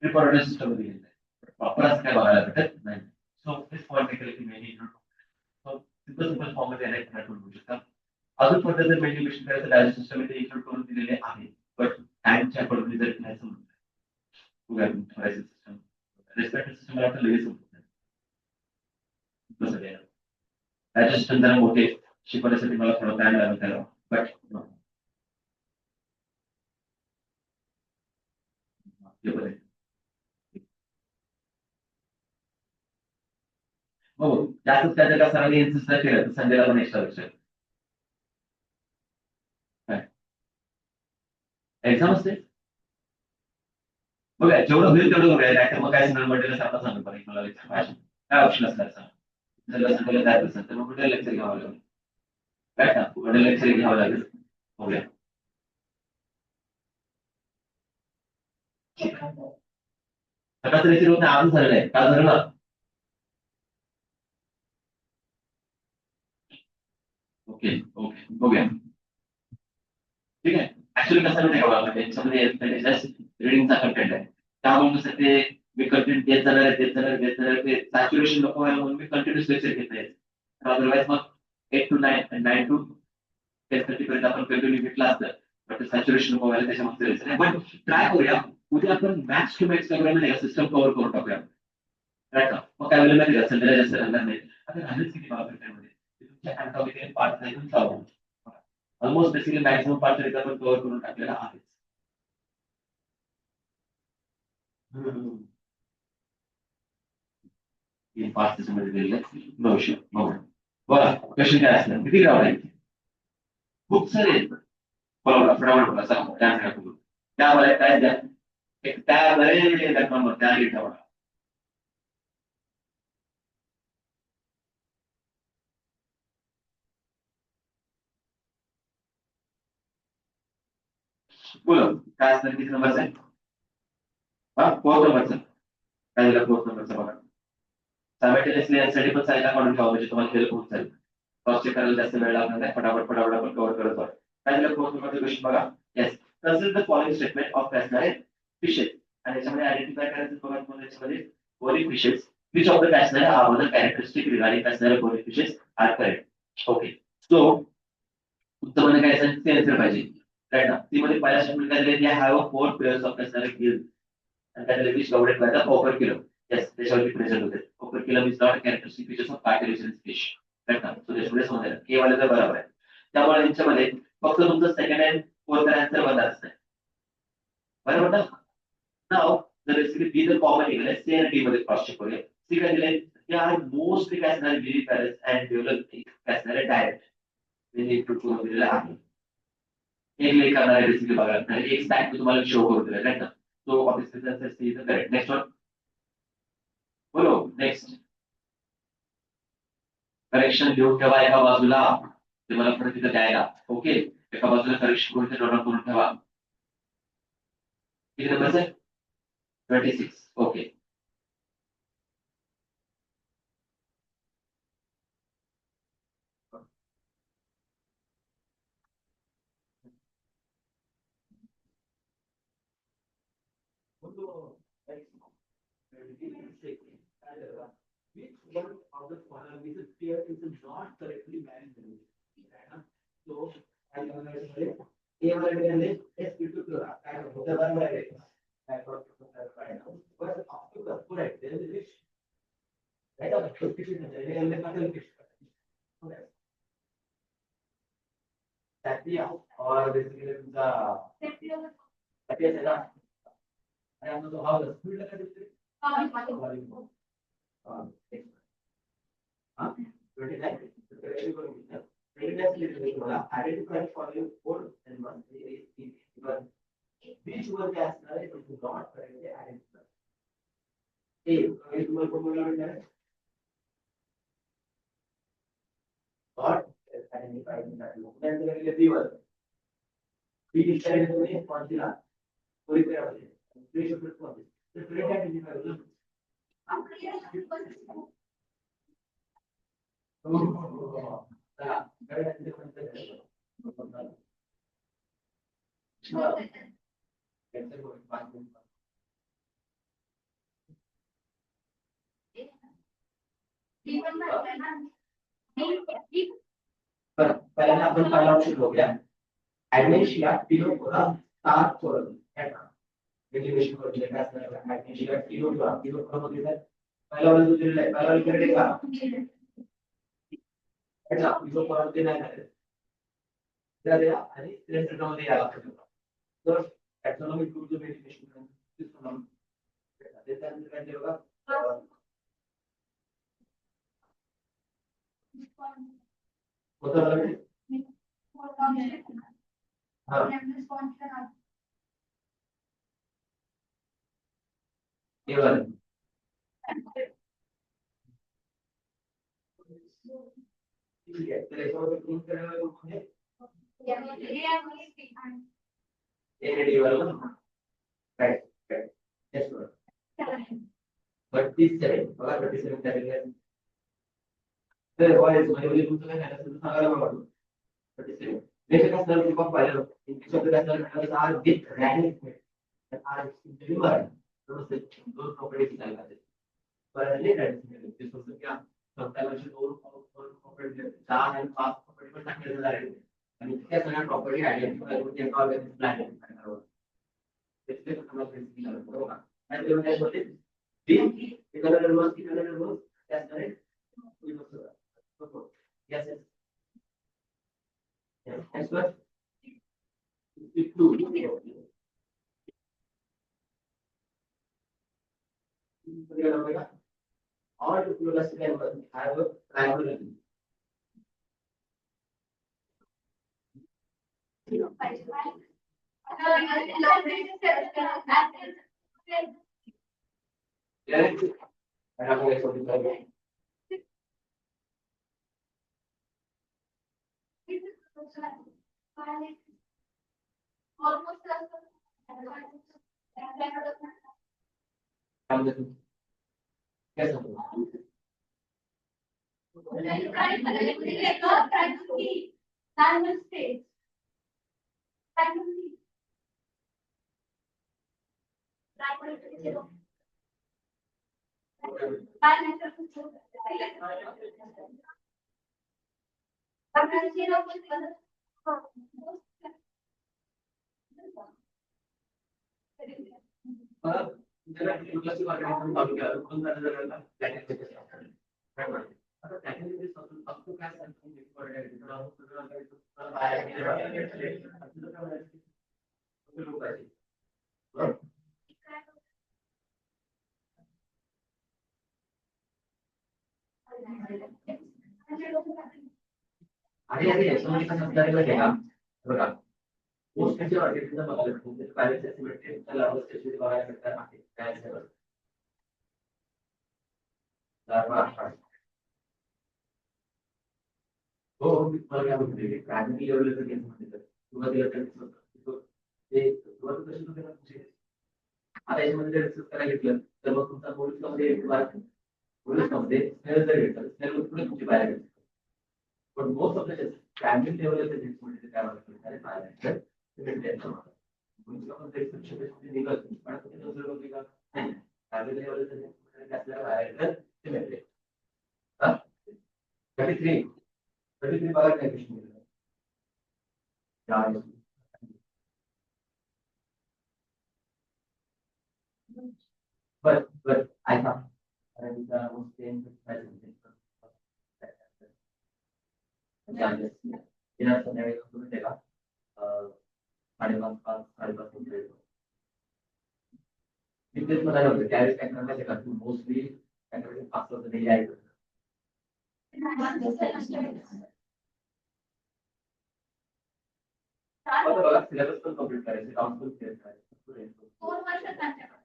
reproductive system मध्ये गेलं प्रॉपर असं काय बघायला भेटत नाही. So this point देखील की मेनी so simple फॉर्म मध्ये अनेक प्रकार करू शकता मध्ये जर मेडिटेशन करायचं डायजेस्ट सिस्टम मध्ये इन्क्लूड करून दिलेले आहे, बट टाइमच्या पद्धती जर घ्यायचं म्हटलं सिस्टम रेस्पिरेटरी सिस्टम आता लगेच होत नाही. डायजेस्ट सिस्टम जरा मोठे शिकवण्यासाठी मला थोडा टाइम लागेल त्याला, बट हो जास्तच काय का सरांनी इन्सिस्ट केलं तर संडेला पण एक्स्ट्रा लक्ष एक्झाम असते. बघा जेवढं होईल तेवढं बघायला, नाहीतर मग काय सिग्नल मटेरियल सारखं सांगतो पण मला लेक्चर काय ऑप्शन असणार सांग. जर संडेला जायचं असेल तर मग कुठे लेक्चर घ्यावं लागेल, काय ना कुठे लेक्चर घ्यावं लागेल. बघूया सकाळचं लेक्चर होतं आजच झालेलं आहे, काल झालं ना. ओके ओके बघूया ठीक आहे. ऍक्च्युली कसं नाही का त्याच्यामध्ये जस्ट रिडिंगचा कंटेंट आहे, त्यामुळे कसं ते मी कंटेंट देत जाणार आहे देत जाणार देत जाणार ते सॅच्युरेशन नको व्हायला म्हणून मी कंटिन्युअस लेक्चर घेत नाही. अदरवाईज मग 8 to 9 9 to 10:30 पर्यंत आपण कंटिन्यू घेतला असतं, बट सॅच्युरेशन नको व्हायला त्याच्यामध्ये पण ट्राय करूया. उद्या आपण मॅक्स टू मॅक्स करूया सिस्टम कव्हर करून टाकूया. राईट ना, मग काय वेळेला माहिती का संडेला जास्त राहणार नाही. आता राहिलंच किती मला मध्ये तुमच्या अँटॉमिक पार्ट नाही तुमचा ऑलमोस्ट बेसिकली मॅक्सिमम पार्ट तरी आपण कव्हर करून टाकलेला आहेच. तीन पाच त्याच्यामध्ये दिलेले नऊशे बघा क्वेश्चन काय असणार किती ग्राम आहे. खूप सारे बरोबर फटाफट बघा सांग त्यामध्ये काय द्या एक त्या बरे रकम त्या ठेवा. बोलो काय असणार किती नंबरचा आहे. हा फोर्थ नंबरचा काय दिला फोर्थ नंबरचा बघा. सायमल्टेनियसली यासाठी पण साईडला काढून ठेवा म्हणजे तुम्हाला हेल्प होत जाईल. क्रॉस चेक करायला जास्त वेळ लागणार नाही, फटाफट फटाफट आपण कव्हर करत आहोत. काय दिलं फोर्थ नंबरचा क्वेश्चन बघा. Yes consider the following statement of असणारे फिशेस आणि याच्यामध्ये आयडेंटिफाय करायचं बघा तुम्हाला याच्यामध्ये bony fishes which of the असणारे आर द कॅरेक्टरिस्टिक रिगार्डिंग असणारे bony fishes are correct. Okay so तुमचं म्हणणं काय असेल ते आन्सर पाहिजे राईट ना. ती मध्ये पहिला स्टेटमेंट काय दिले हॅव अ 4 पेअर्स ऑफ असणारे gills and that is which covered by the operculum. Yes, त्याच्यावरती प्रेझेंट होते. Operculum is not a characteristic features of cartilaginous fish. Right now, so त्याच्यामुळे समजेल के वाले तर बरोबर आहे. त्यामुळे यांच्यामध्ये फक्त तुमचं सेकंड अँड फोर्थ आन्सर बदलायचं नाही. बरोबर ना. नाव जर बेसिकली बी जर कॉमन निघाले सी आणि डी मध्ये क्रॉस चेक करूया. सी काय दिले ते आर मोस्टली काय असणारे व्हेरी पॅरेस अँड डेव्हलप काय असणारे डायरेक्ट म्हणजे टू दिलेला आहे. एक लेख करणारे बेसिकली बघा एक स्टॅक तुम्हाला शो करून दिला राईट ना. So obviously that's the correct. Next one. बोलो नेक्स्ट. करेक्शन लिहून ठेवा एका बाजूला, ते मला परत तिथं द्यायला. ओके एका बाजूला करेक्शन करून ते नोट करून ठेवा. किती नंबर आहे 26. Okay which one of the following is a pair is not correctly managed. So I am going to say A वाले S into chlora. I am going to say I got to clarify now. But after the correct, there is this. Right now, the fish is the fish. Satya or basically the Satya is the I am not how the speed like this. Huh? 29. Identify following four and one because which one has is not correctly identified. A, it will come not identified in that look. Then there is a B one. B is identified for the last. कोई पे आवाज़ है. B should respond. The correct identifier. पहिल्यांदा आपण पहिला option बघूया ॲग्नेशिया पिलोफोरा तार forum definition करून काय असणार ॲग्नेशिया पिलोफोरा पिलोफोरा म्हणजे काय पहिला वाला जो दिलेला आहे पहिला वाला इकडे का अच्छा पिलोफोरा ते नाही आहे तर या आणि सिलेंडरमध्ये यायला पाहिजे तर टॅक्सॉनॉमिक टूल जो डेफिनेशन सिस्टम त्याच्यानंतर काय बघा होतं ठीक आहे तर याच्यामध्ये प्रूव्ह करायला म्हणजे एनडी वाला राईट राईट यस बरोबर 37 बघा 37 झालेले तर व्हॉइस म्हणजे तुमचं काय झालं असेल सांगायला मला वाटतं 37 नेक्स्ट काय असणार तुम्ही पाहिलं शब्द काय असणार आर विथ रॅडिक आर डिलिव्हर दोन प्रॉपर्टीज सांगायला लागतात परंतु रॅडिक दिस होतं की sometimes दोन प्रॉपर्टी 4 आणि 5 प्रॉपर्टी पण सांगितलं आहे आणि त्या सगळ्या प्रॉपर्टी आयडेंटिफाय करून एका ऑर्गॅनिझमला आयडेंटिफाय करावं त्याचे तुम्हाला प्रिन्सिपल आहे बरोबर आणि ते म्हणजे होते डी कलर नंबर त्याच आहे yes yes yes what all to plus member have a primary आणि आणि याच्यामध्ये कसं असणार माहिती आहे का बघा पोस्टचे ऑर्गॅनिझम बघायला म्हणजे प्रायव्हेट सेक्युरिटी त्याला अवस्थेची बघायला भेटणार आहे काय असेल हो मी तुम्हाला काय म्हणते प्रायमरी लेवलचं केस म्हणते सुरुवातीला ते सुरुवात कशी होते ना तुमची आता याच्यामध्ये जर रिसर्च करायला घेतलं तर मग तुमचा पोलिसमध्ये पोलिसमध्ये स्मेल जर घेतलं स्मेल पुढे तुमची बाहेर घेतली पण मोस्ट ऑफ द प्रायमरी लेवलचे केस म्हणजे काय म्हणतात अरे बाहेर निघत पण प्रायमरी लेवलचं आपल्याला बाहेर ते मिळते 33 33 बघा काय question but I thought was staying with president. In a scenario to take up if this was I the carriage can mostly and after the day syllabus पण कंप्लीट करायचे काउन्सिल क्लिअर करायचे 4 वर्षात चॅप्टर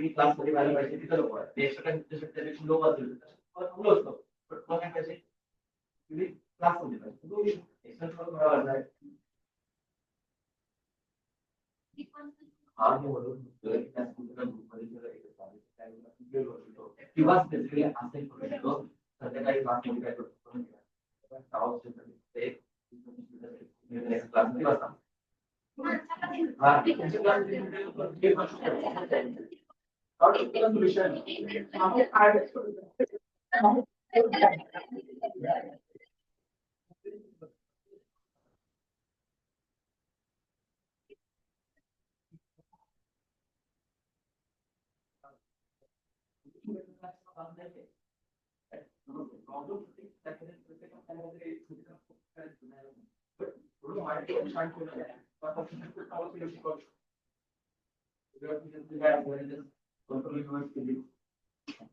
क्लासमध्ये व्हायला पाहिजे तिथं लोक extra low असेल असतो पण काय क्लासमध्ये किंवा स्पेसिफिकली असेल करू शकतो संध्याकाळी क्लासमध्ये काय करतो क्लासमध्ये बसा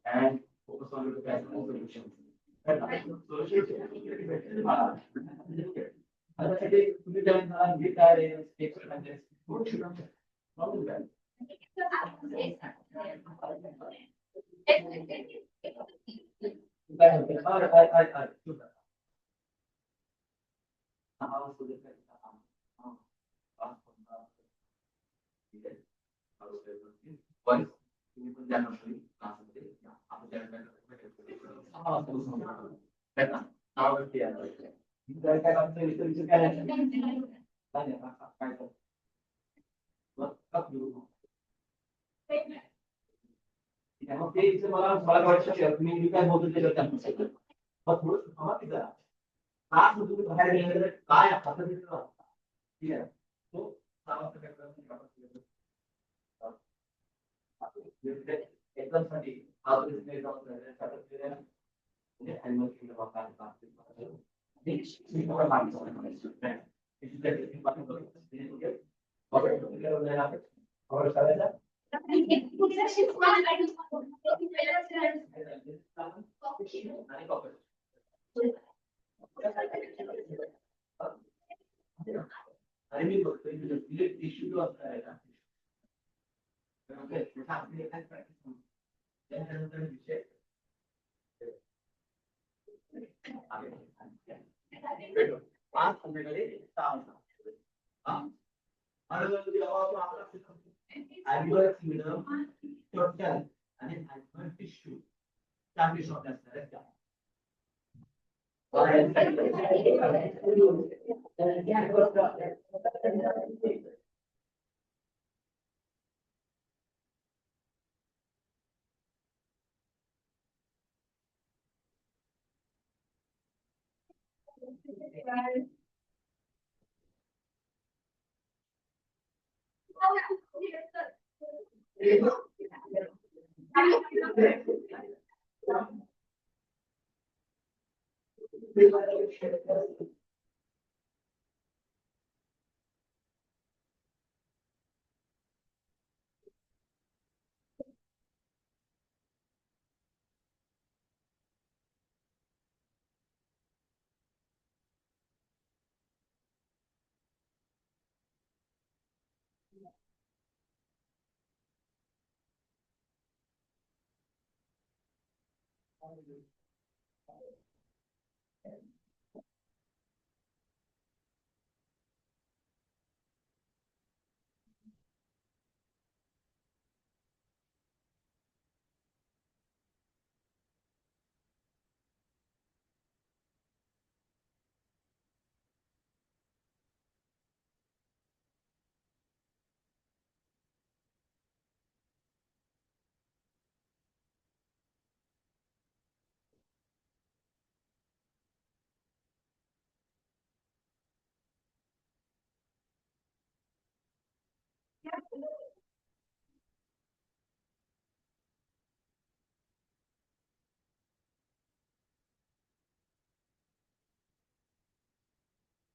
and focus on the practical solutions. मला वाटतं मी काय बोलतो ते बाहेर गेलं काय हातात ठीक आहे तो एकदम साठी आणि मी बघतोय इश्यू असणार आहे त्यानंतर विषय पाच संध्याकाळी आणि टिश्यू चांगली शॉट असणार आहे त्या